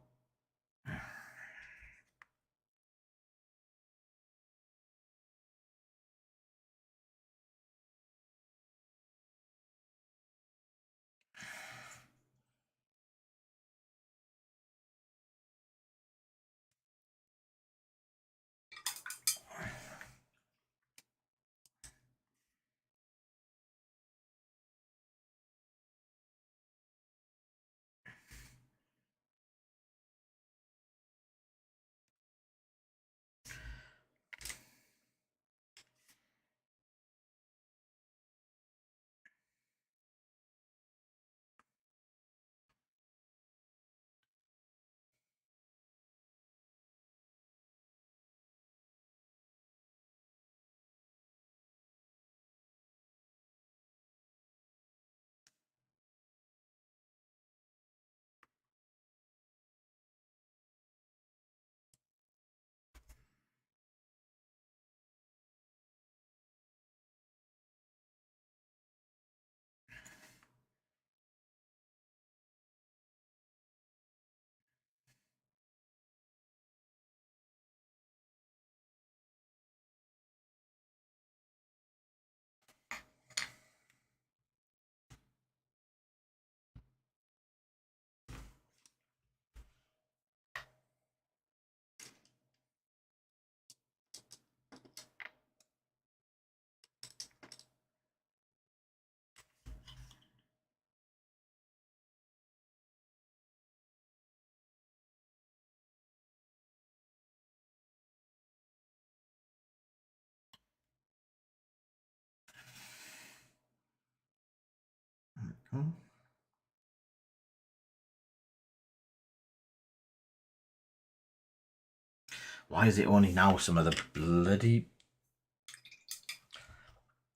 Why is it only now some of the bloody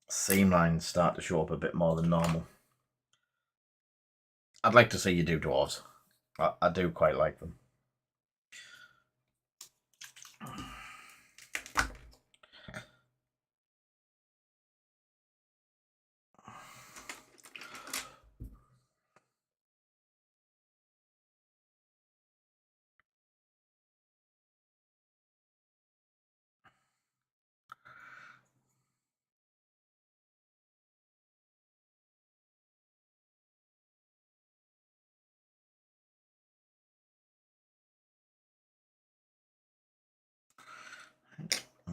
seam lines start to show up a bit more than normal? I'd like to see you do dwarves. I do quite like them.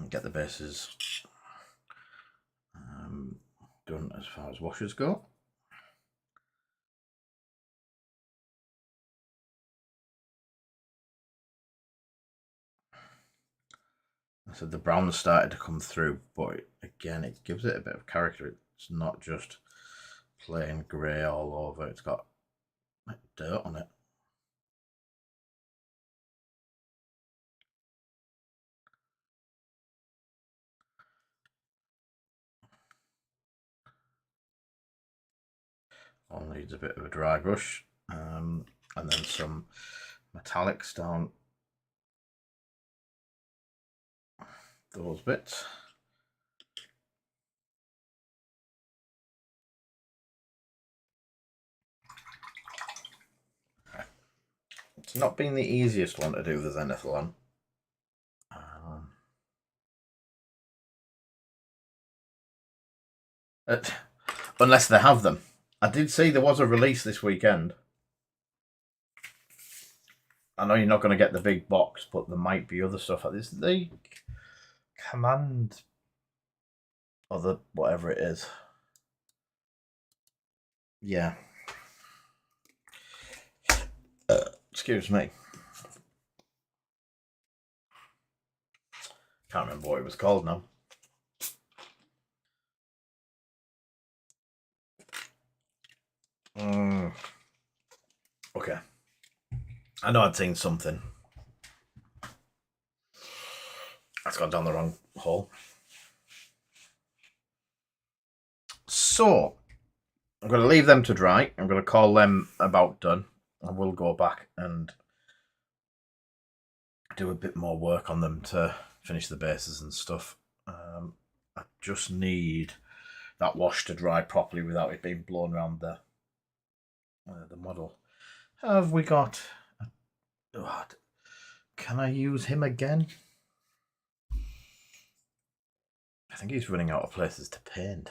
Get the bases done as far as washers go. So the brown started to come through, but again, it gives it a bit of character. It's not just plain grey all over. It's got like dirt on it. All needs a bit of a dry brush, and then some metallics down those bits. It's not been the easiest one to do the Zenithal on. Unless they have them. I did see there was a release this weekend. I know you're not going to get the big box, but there might be other stuff like this. The Command, or the whatever it is. Yeah. Excuse me. Can't remember what it was called now. Okay. I know I'd seen something. That's gone down the wrong hole. So, I'm going to leave them to dry. I'm going to call them about done. I will go back and do a bit more work on them to finish the bases and stuff. I just need that wash to dry properly without it being blown around the model. Have we got... Can I use him again? I think he's running out of places to paint.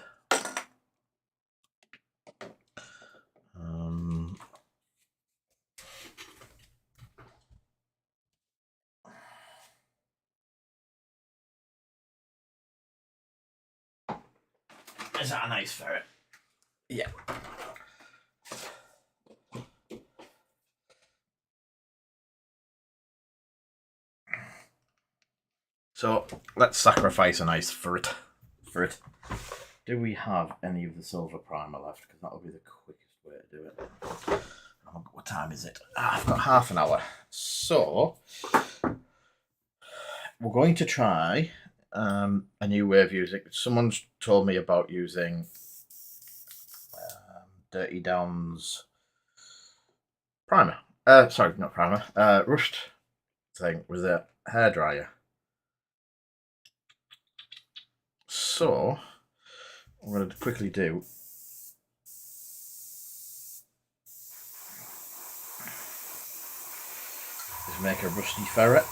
Is that a nice ferret? Yeah. So let's sacrifice a nice ferret. Do we have any of the silver primer left? Because that'll be the quickest way to do it. What time is it? I've got half an hour. So we're going to try a new way of using it. Someone's told me about using Dirty Downs primer. Sorry, not primer. Rust thing with a hairdryer. So what I'm going to quickly do is make a rusty ferret.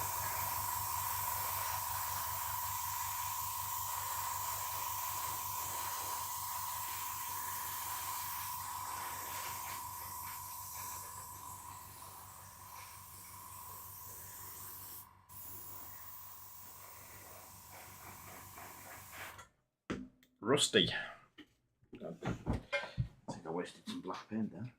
Rusty. I think I wasted some black paint there.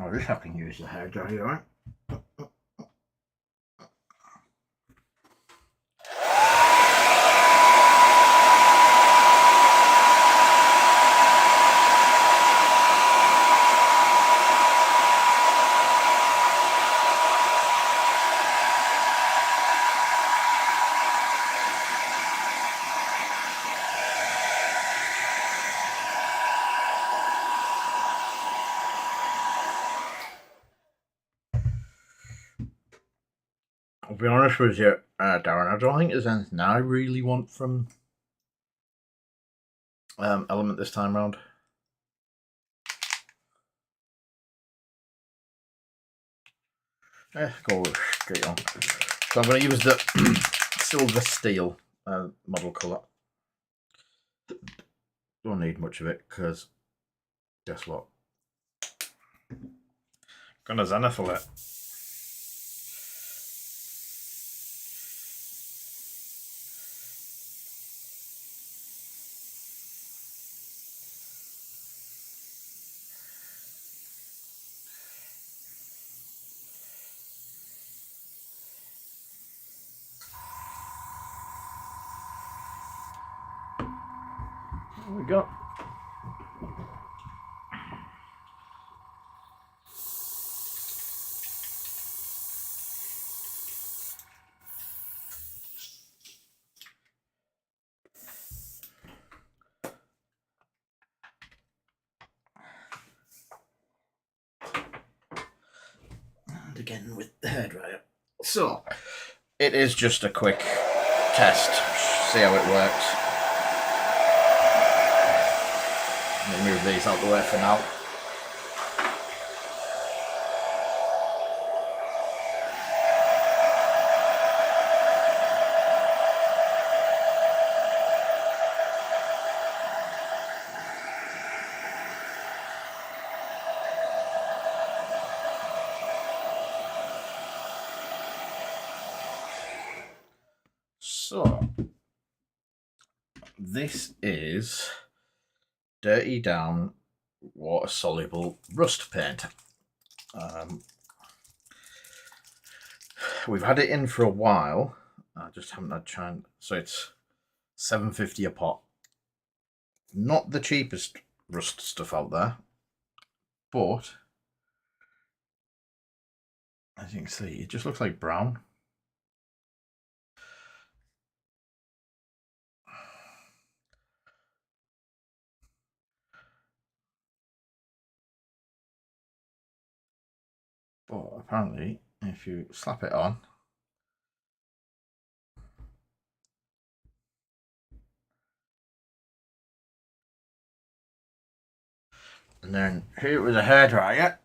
Oh, this I can use the hairdryer, right? I'll be honest with you, Darren, I don't think there's anything I really want from Element this time round. Go straight on. So I'm going to use the Silver Steel model colour. Don't need much of it because guess what? Gonna Zenithal it. There we go. And again with the hairdryer. So, it is just a quick test. See how it works. Let me move these out the way for now. So, this is Dirty Down water soluble rust paint. We've had it in for a while. I just haven't had chance. So it's $7.50 a pot. Not the cheapest rust stuff out there, but as you can see, it just looks like brown. But apparently, if you slap it on, and then hit it with a hairdryer,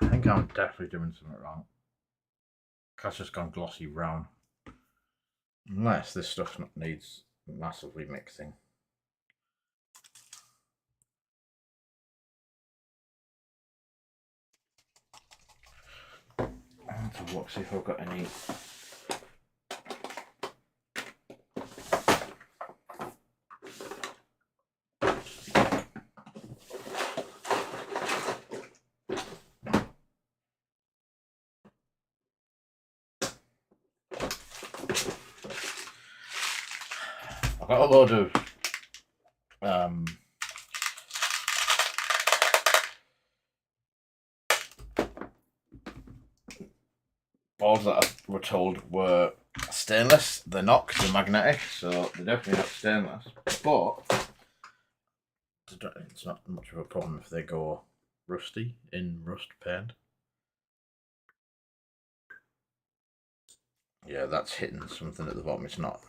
I think I'm definitely doing something wrong. That's just gone glossy brown. Unless this stuff needs massively mixing. I want to look, see if I've got any. I've got a load of balls that I were told were stainless. They're not, they're magnetic, so they're definitely not stainless. But it's not much of a problem if they go rusty in rust paint. Yeah, that's hitting something at the bottom. It's not.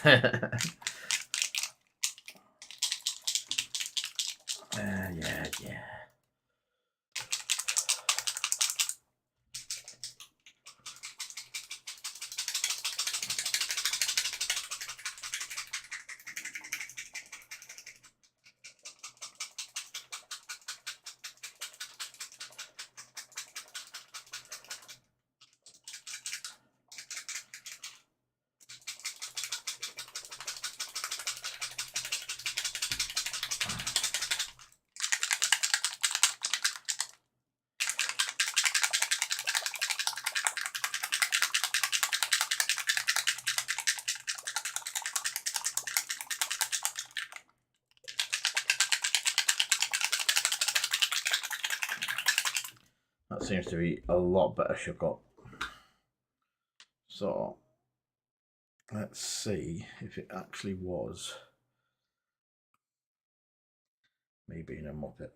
Yeah. That seems to be a lot better shook up. So let's see if it actually was me being a muppet.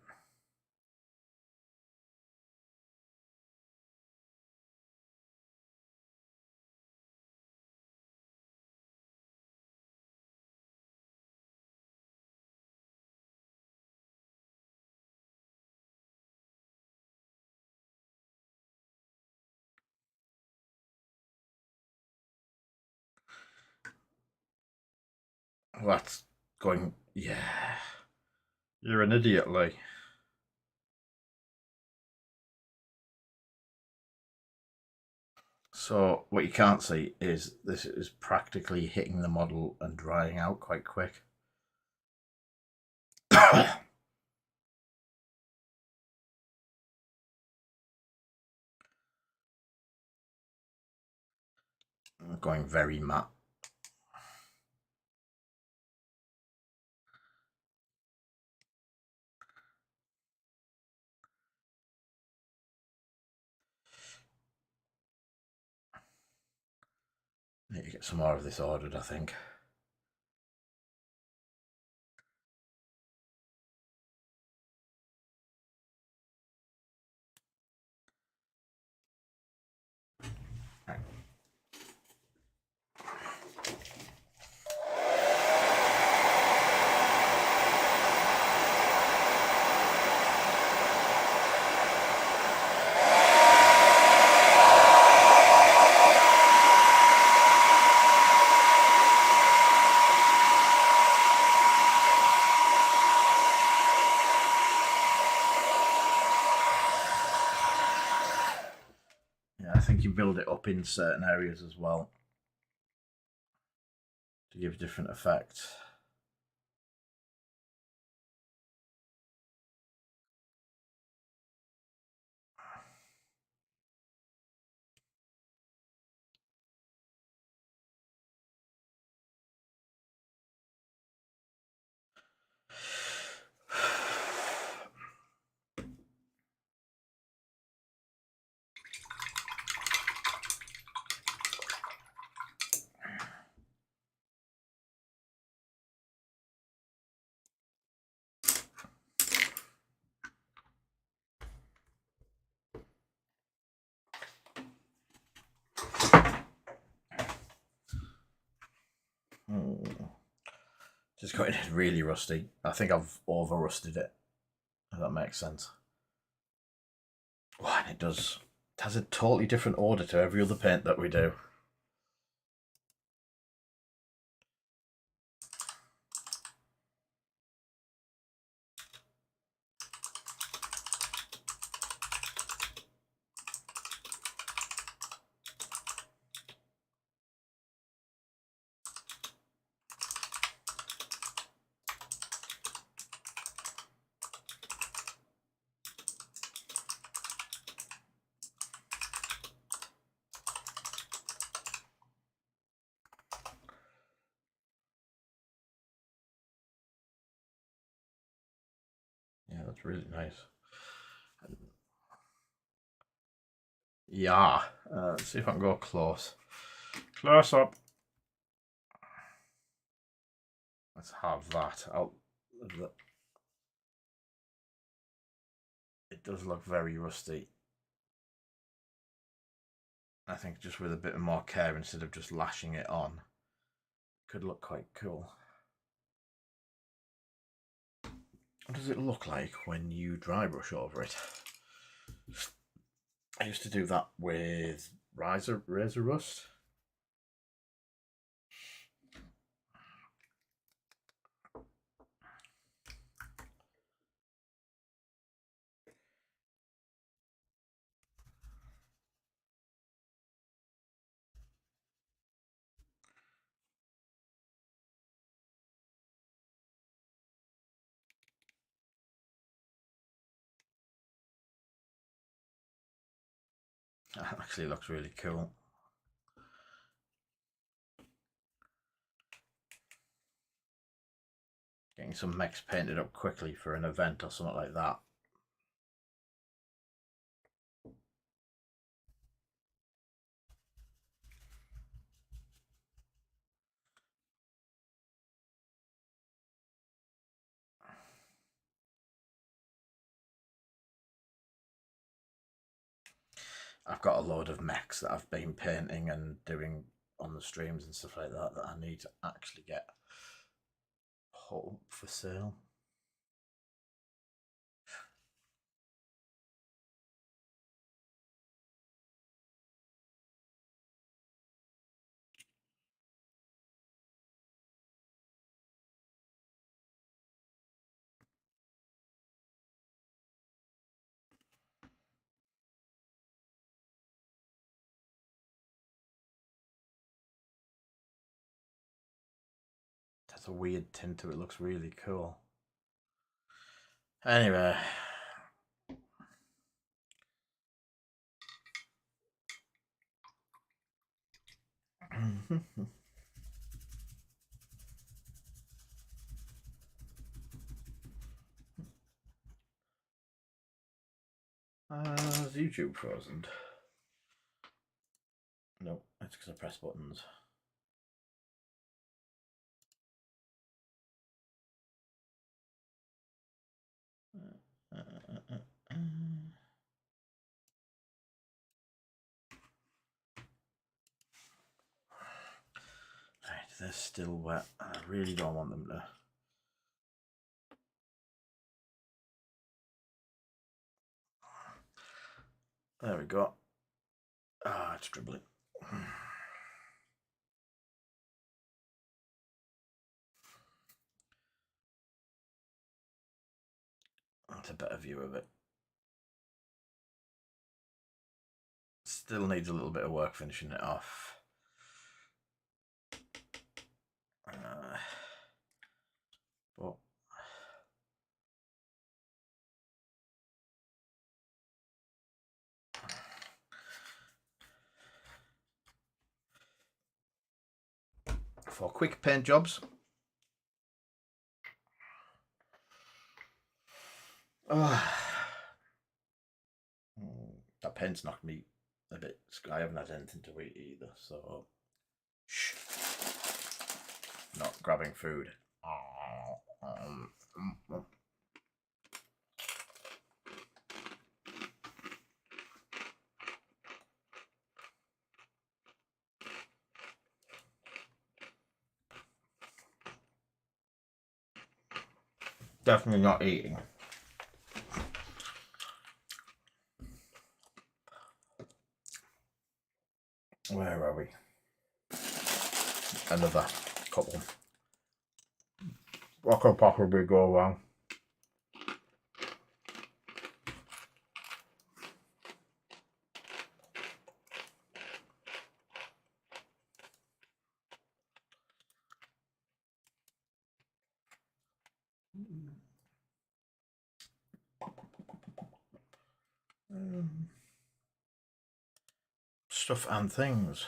That's going, yeah. You're an idiot, Lee. So what you can't see is this is practically hitting the model and drying out quite quick. Going very matte. Need to get some more of this ordered, I think. Yeah, I think you build it up in certain areas as well to give different effects. Just got it really rusty. I think I've over rusted it, if that makes sense. Oh, and it does. It has a totally different order to every other paint that we do. that's really nice. Yeah. Let's see if I can go close. Close up. Let's have that. It does look very rusty. I think just with a bit more care instead of just lashing it on, could look quite cool. What does it look like when you dry brush over it? I used to do that with razor rust. That actually looks really cool. Getting some mechs painted up quickly for an event or something like that. I've got a load of mechs that I've been painting and doing on the streams and stuff like that that I need to actually get put up for sale. It has a weird tint to it, looks really cool. Anyway. Is YouTube frozen? No, that's because I press buttons. Right, they're still wet. I really don't want them to. There we go. Ah, it's dribbling. That's a better view of it. Still needs a little bit of work finishing it off. But for quick paint jobs, that paint's knocked me a bit. I haven't had anything to eat either, so shh. Not grabbing food. Definitely not eating. Where are we? Another couple. What could possibly go wrong? Stuff and things.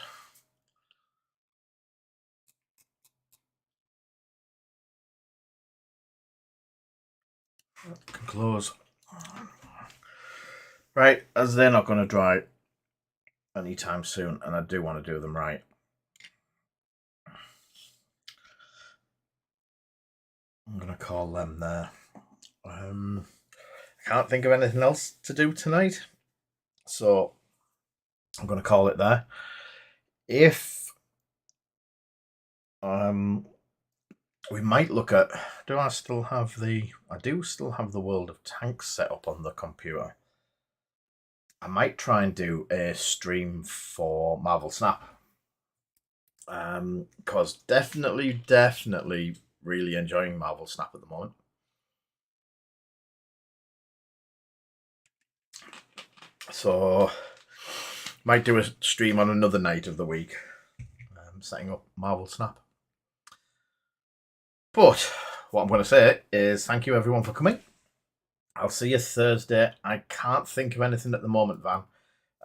Can close. Right, as they're not going to dry anytime soon, and I do want to do them right. I'm going to call them there. I can't think of anything else to do tonight, so I'm going to call it there. If we might look at. Do I still have the? I do still have the World of Tanks set up on the computer. I might try and do a stream for Marvel Snap. Because definitely really enjoying Marvel Snap at the moment. So might do a stream on another night of the week, setting up Marvel Snap. But what I'm going to say is thank you everyone for coming. I'll see you Thursday. I can't think of anything at the moment, Van.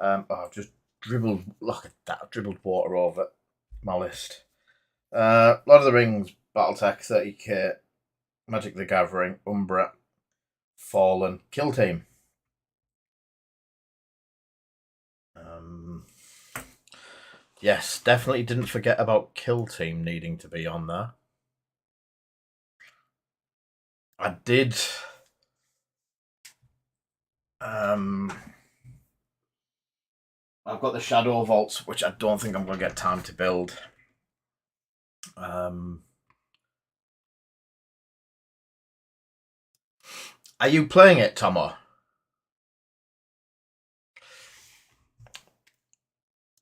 I've just dribbled, look at that, I've dribbled water over my list. Lord of the Rings, Battletech 30k, Magic the Gathering, Umbra, Fallen, Kill Team. Yes, definitely didn't forget about Kill Team needing to be on there. I did. I've got the Shadow Vaults, which I don't think I'm going to get time to build. Are you playing it, Tomo?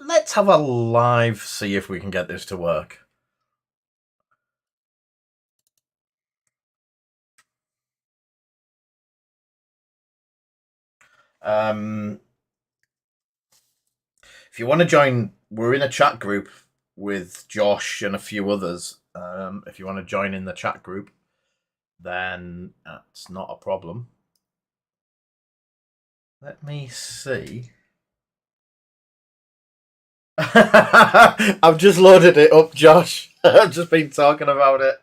Let's have a live, see if we can get this to work. If you want to join, we're in a chat group with Josh and a few others. If you want to join in the chat group, then that's not a problem. Let me see. I've just loaded it up, Josh. I've just been talking about it.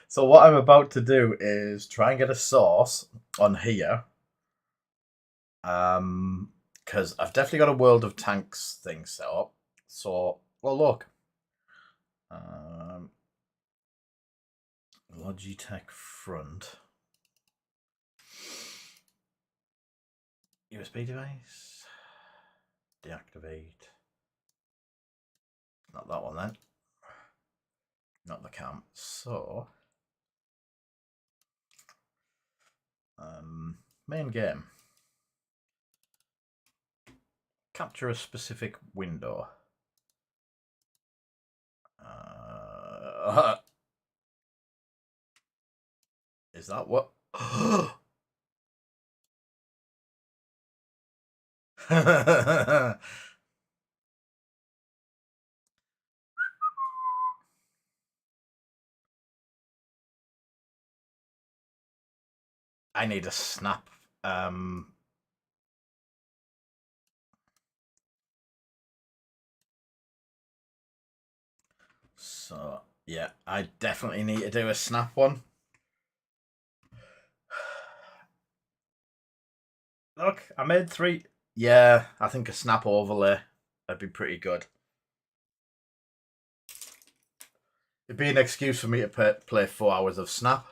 So what I'm about to do is try and get a source on here. Because I've definitely got a World of Tanks thing set up. So, well, look. Logitech front. USB device. Deactivate. Not that one then. Not the cam. So, main game. Capture a specific window. Is that what? I need a snap. So yeah, I definitely need to do a snap one. Look, I made 3. Yeah, I think a snap overlay would be pretty good. It'd be an excuse for me to play 4 hours of Snap.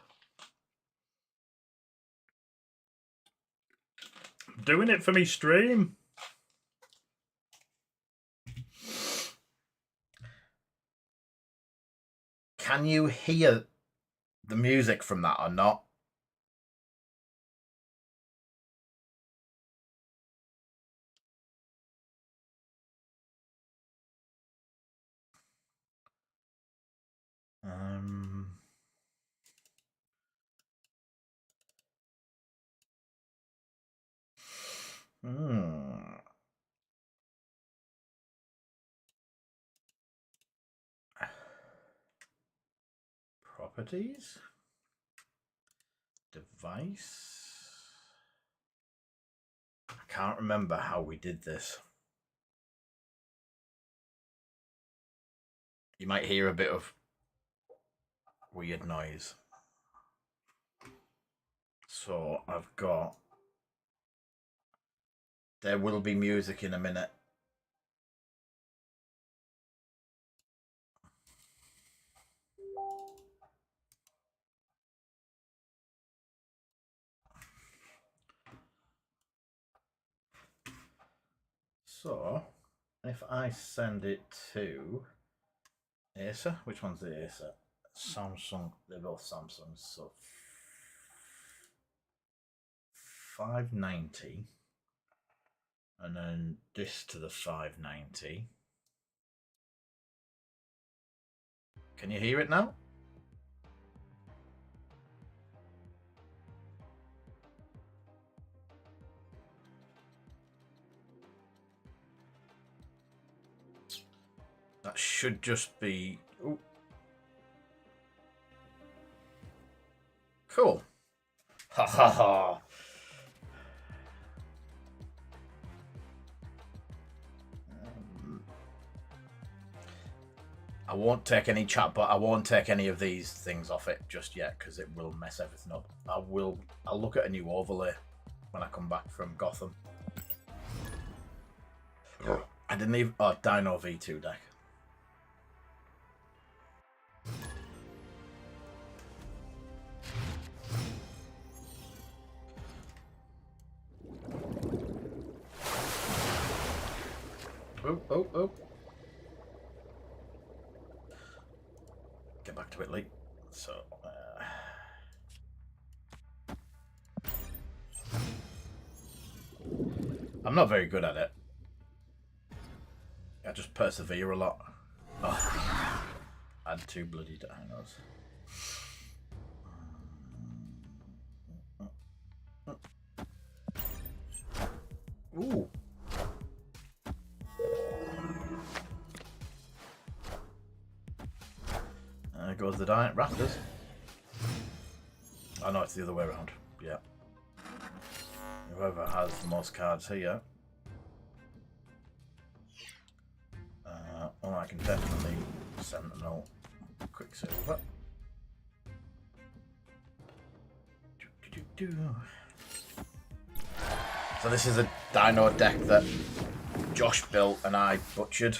I'm doing it for me stream. Can you hear the music from that or not? Properties. Device. I can't remember how we did this. You might hear a bit of weird noise. So I've got. There will be music in a minute. So, if I send it to Acer, which one's the Acer? Samsung, they're both Samsungs, so 590, and then this to the 590. Can you hear it now? That should just be... Ooh. Cool. Ha ha ha. I won't take any chat, but I won't take any of these things off it just yet because it will mess everything up. I'll look at a new overlay when I come back from Gotham. I didn't even... Oh, Dino V2 deck. Oh. Get back to it, Lee. So, I'm not very good at it. I just persevere a lot. Oh, add 2 bloody dinos. Ooh. There goes the giant raptors. Oh no, it's the other way around. Yeah. Whoever has the most cards here. Well, I can definitely Sentinel Quicksilver. So this is a dino deck that Josh built and I butchered.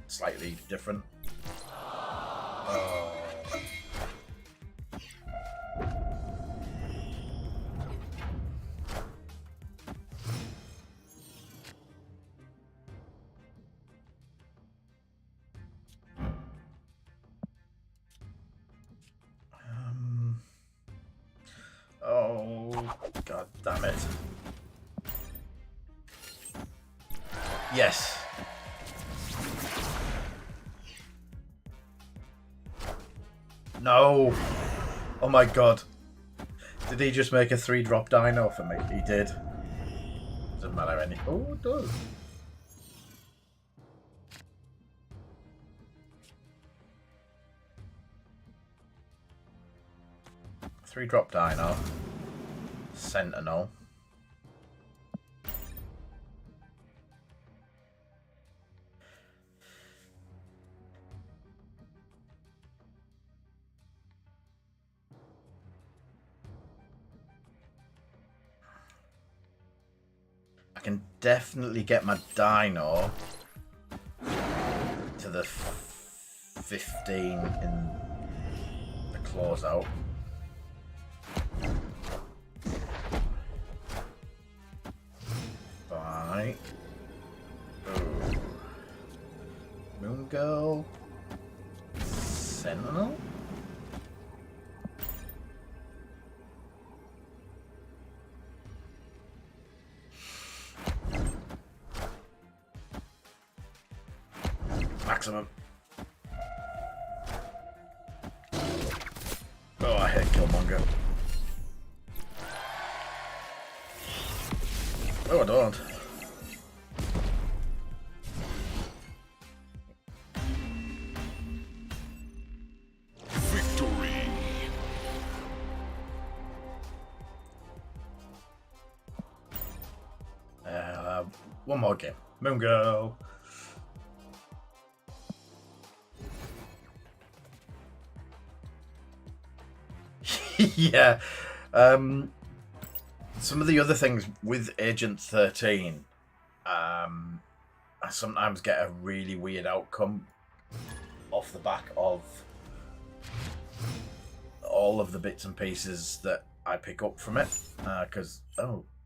Slightly different. Oh, god damn it. Yes. No. Oh my god. Did he just make a 3-drop dino for me? He did. Doesn't matter any. Oh, it does. Three-drop dino. Sentinel. I can definitely get my dino to the 15 in the closeout. Right. Oh. Moon Girl. Sentinel. Maximum. Oh, I hate Killmonger. Oh, I don't. Victory. One more game. Moon Girl. Yeah. Some of the other things with Agent 13, I sometimes get a really weird outcome off the back of all of the bits and pieces that I pick up from it. Because,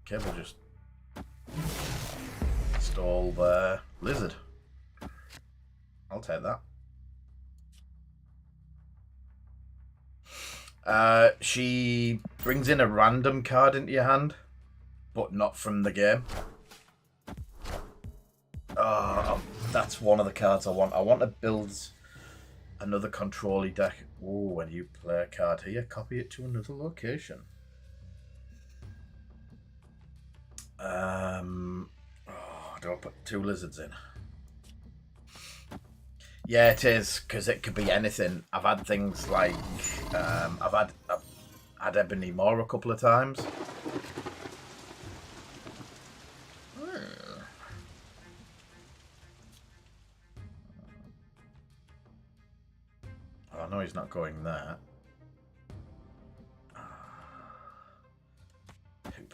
Cable just stole the lizard. I'll take that. She brings in a random card into your hand, but not from the game. That's one of the cards I want. I want to build another control deck. Oh, when you play a card here, copy it to another location. Do I put 2 lizards in? Yeah, it is, because it could be anything. I've had things like I've had Ebony Maw a couple of times. Oh, no, he's not going there. Poop.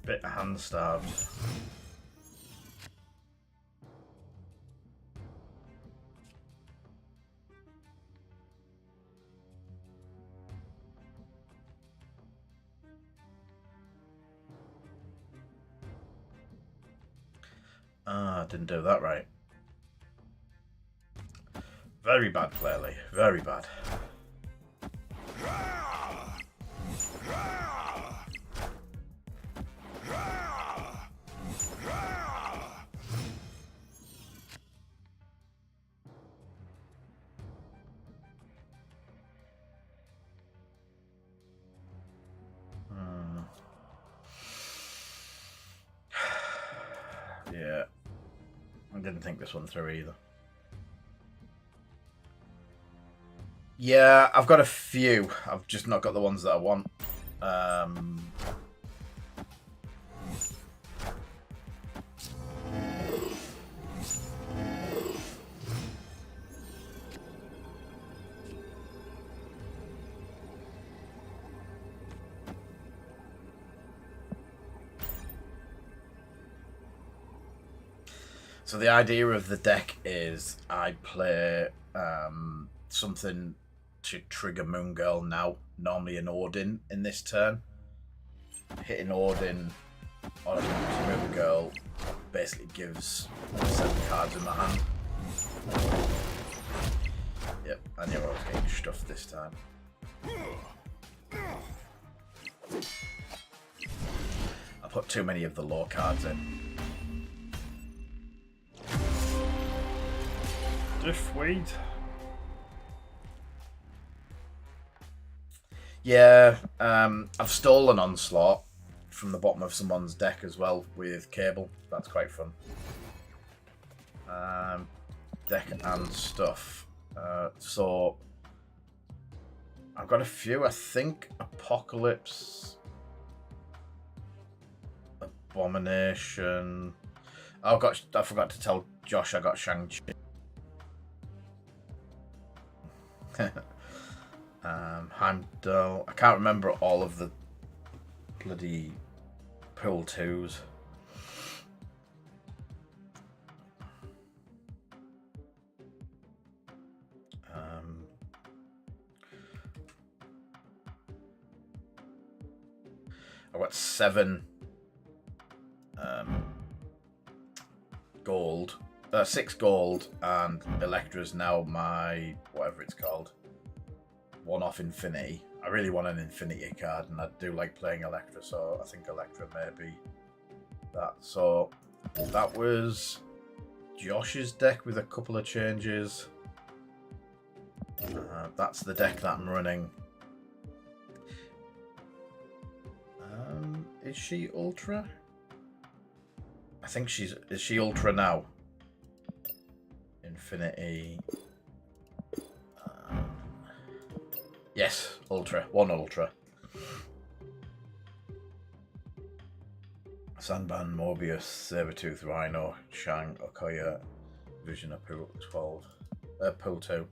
Bit hand stabbed. Didn't do that right. Very bad, Clearly. Very bad. Yeah. I didn't think this one through either. Yeah, I've got a few. I've just not got the ones that I want. So the idea of the deck is I play something to trigger Moon Girl now, normally an Odin in this turn. Hitting Odin on a Moon Girl basically gives 7 cards in my hand. Yep, I knew I was getting stuffed this time. I put too many of the low cards in. Defweed. Yeah, I've stolen Onslaught from the bottom of someone's deck as well with Cable. That's quite fun. Deck and stuff. So I've got a few. I think Apocalypse, Abomination. I forgot to tell Josh I got Shang-Chi. Heimdall. I can't remember all of the bloody pool 2s. I've got 7 gold. 6 gold, and Electra's now my whatever it's called. One off Infinity. I really want an Infinity card, and I do like playing Electra, so I think Electra may be that. So that was Josh's deck with a couple of changes. That's the deck that I'm running. Is she Ultra? I think is she Ultra now? Infinity. Yes, Ultra. 1 Ultra. Sandman, Mobius, Sabertooth, Rhino, Shang, Okoye, Vision of Pool 12. Pool 2.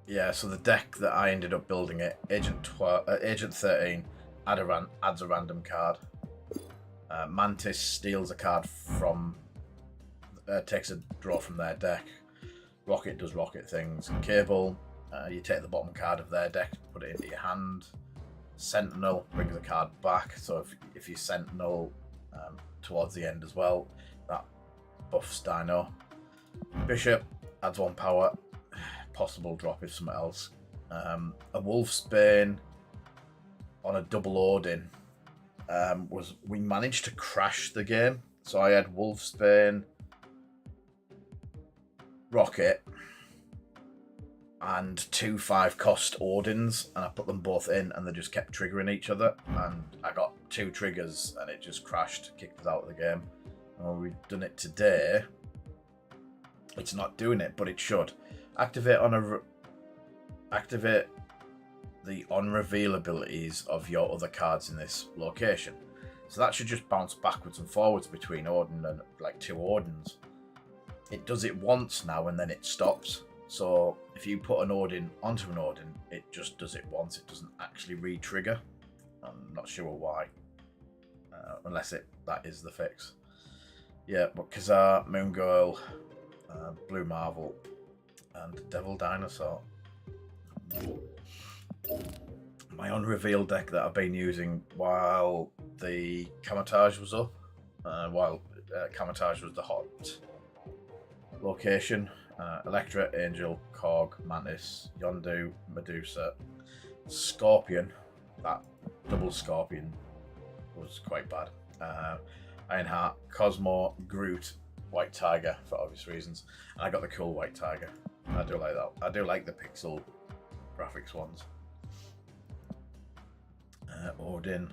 Yeah, so the deck that I ended up building it, Agent 13 adds a random card. Mantis steals a card from, takes a draw from their deck. Rocket does rocket things. Cable, you take the bottom card of their deck, put it into your hand. Sentinel brings a card back, so if you Sentinel towards the end as well, that buffs Dino. Bishop adds 1 power, possible drop if something else. A Wolfsbane on a double Odin we managed to crash the game. So I had Wolfsbane, Rocket, and 2 5-cost Odins, and I put them both in, and they just kept triggering each other. And I got 2 triggers, and it just crashed, kicked us out of the game. And when we've done it today, it's not doing it, but it should. Activate the on-reveal abilities of your other cards in this location. So that should just bounce backwards and forwards between Odin and like 2 Odins. It does it once now and then it stops. So if you put an Odin onto an Odin, it just does it once. It doesn't actually re-trigger. I'm not sure why. Unless that is the fix. Yeah, but Khazar, Moon Girl, Blue Marvel, and Devil Dinosaur. My unrevealed deck that I've been using while the Kamatage was up, while Kamatage was the hot location. Electra, Angel, Korg, Mantis, Yondu, Medusa, Scorpion. That double Scorpion was quite bad. Ironheart, Cosmo, Groot, White Tiger for obvious reasons, and I got the cool White Tiger. I do like that. I do like the pixel graphics ones. Odin.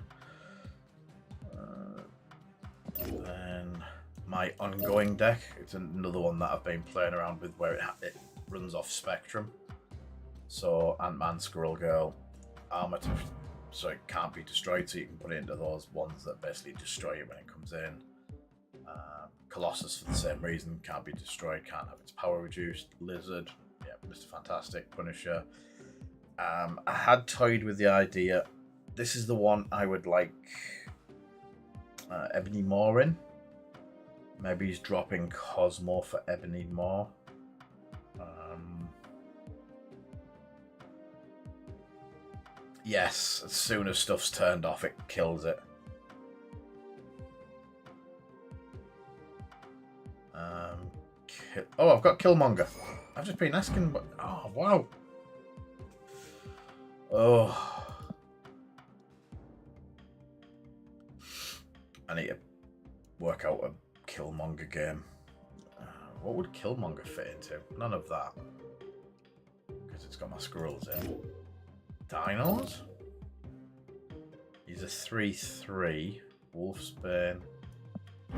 Then my ongoing deck. It's another one that I've been playing around with where it runs off Spectrum. So Ant-Man, Squirrel Girl, Armor, so it can't be destroyed. So you can put it into those ones that basically destroy it when it comes in. Colossus for the same reason, can't be destroyed, can't have its power reduced. Lizard, yeah, Mr. Fantastic, Punisher. I had toyed with the idea. This is the one I would like Ebony Maw in. Maybe he's dropping Cosmo for Ebony Maw. Yes, as soon as stuff's turned off, it kills it. Oh, I've got Killmonger. I've just been asking, but oh wow. Oh, I need to work out a Killmonger game. What would Killmonger fit into? None of that, because it's got my squirrels in. Dinos. He's a 3/3. Wolfsbane.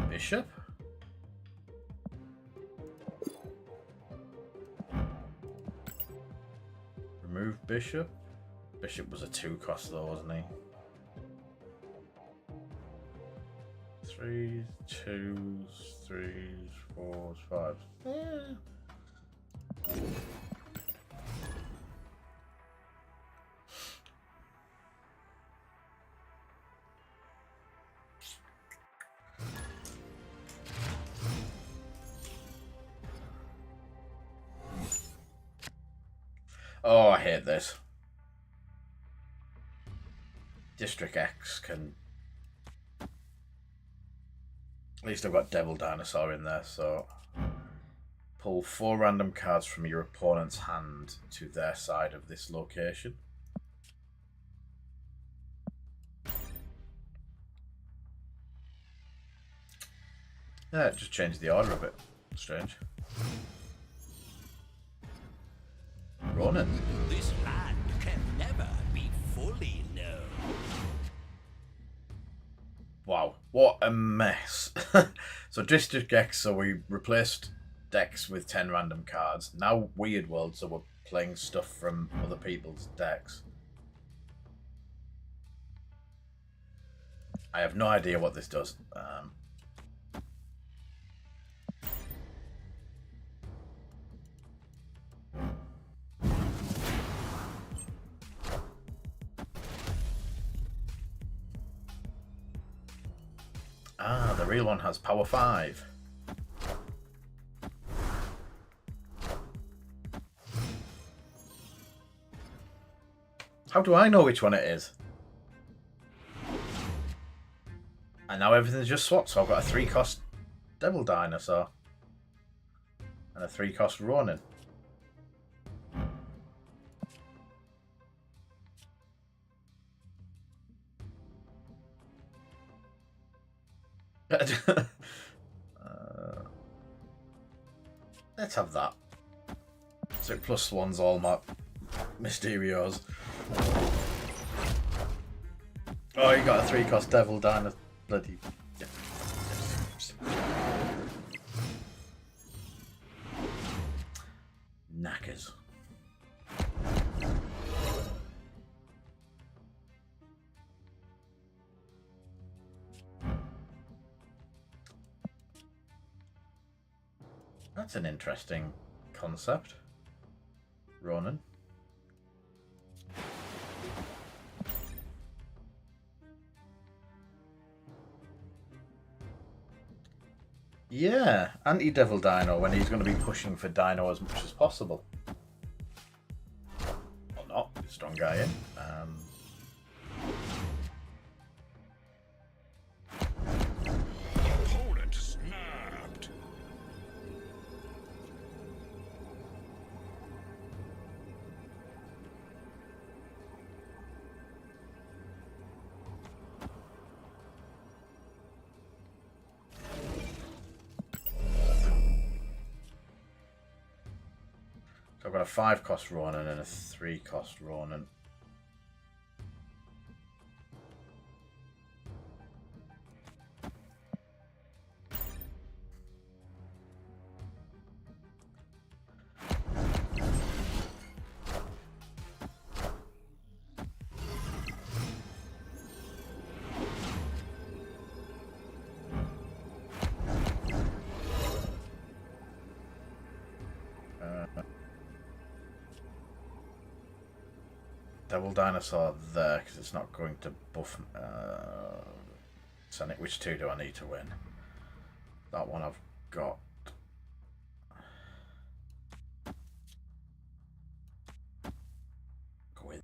Bishop. Remove Bishop. Bishop was a 2-cost though, wasn't he? 3s, 2s, 3s, 4s, 5s. Yeah. Oh, I hate this. District X can... At least I've got Devil Dinosaur in there, so... Pull 4 random cards from your opponent's hand to their side of this location. Yeah, it just changed the order a bit. Strange. Ronan. This land can never be fully known. Wow, what a mess. So District X, so we replaced decks with 10 random cards. Now Weird World, so we're playing stuff from other people's decks. I have no idea what this does. Ah, the real one has power 5. How do I know which one it is? And now everything's just swapped, so I've got a 3-cost Devil Dinosaur. And a 3-cost Ronin. Let's have that. So it plus one's all my Mysterios. Oh, you got a 3-cost Devil Dino. Bloody. Yeah. Knackers. That's an interesting concept. Ronin. Yeah, anti-Devil Dino when he's going to be pushing for Dino as much as possible. Or not, strong guy in. Opponent snapped. So I've got a 5-cost Ronin and a 3-cost Ronin. Devil Dinosaur there because it's not going to buff. Sonic, which 2 do I need to win? That one I've got. Go with.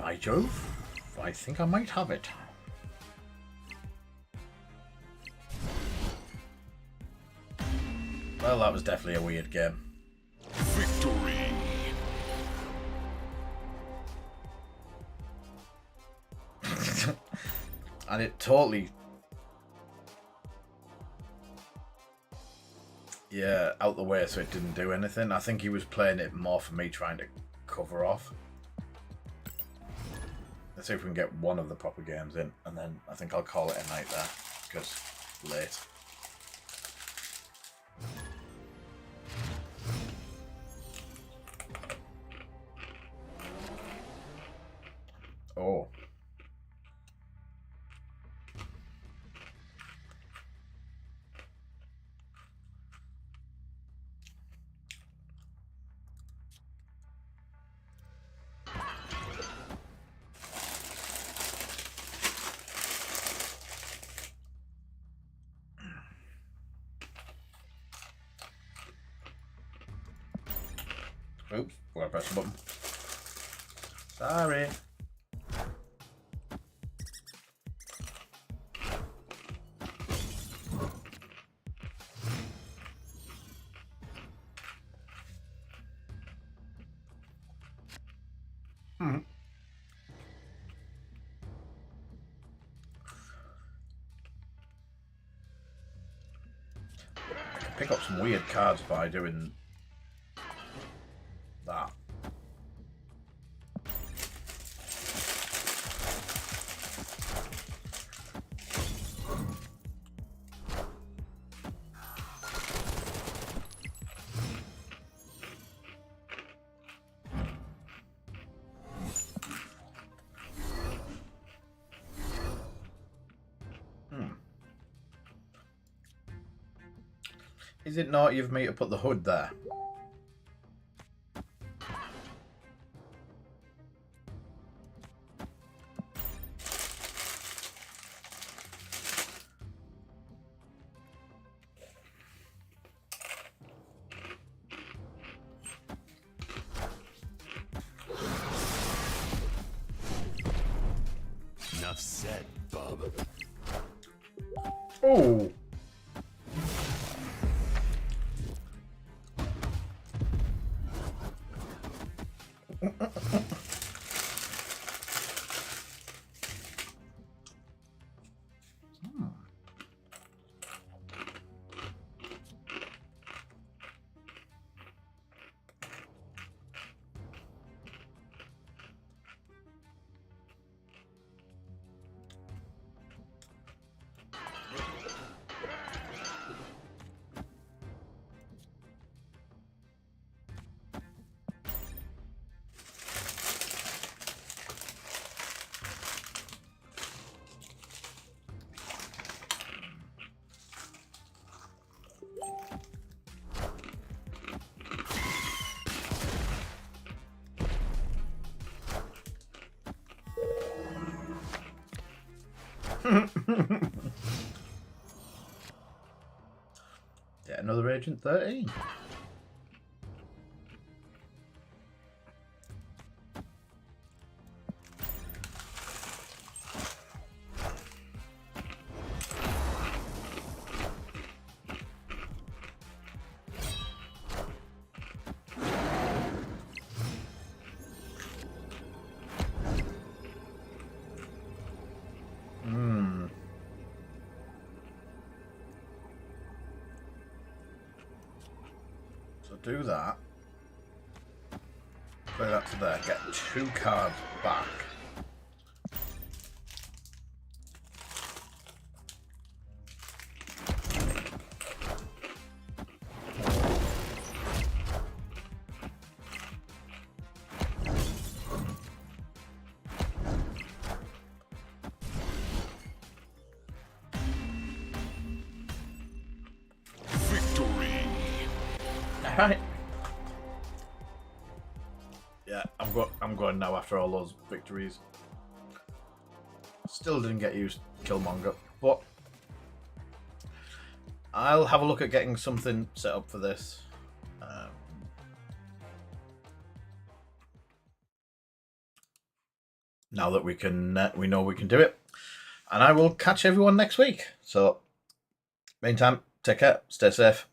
By Jove, I think I might have it. Well, that was definitely a weird game. Victory. And it totally... Yeah, out the way so it didn't do anything. I think he was playing it more for me trying to cover off. Let's see if we can get one of the proper games in, and then I think I'll call it a night there, because late. Oh. Oops, forgot to press the button. Sorry. Pick up some weird cards by doing that. Is it naughty of me to put the hood there? Enough said, bub. Oh. Yeah, another Agent 13. So do that. Play that to there. Get 2 cards back. Victory. Alright. Yeah, I'm going now after all those victories. Still didn't get used to Killmonger, but I'll have a look at getting something set up for this. Now that we know we can do it, and I will catch everyone next week. So, meantime, take care, stay safe.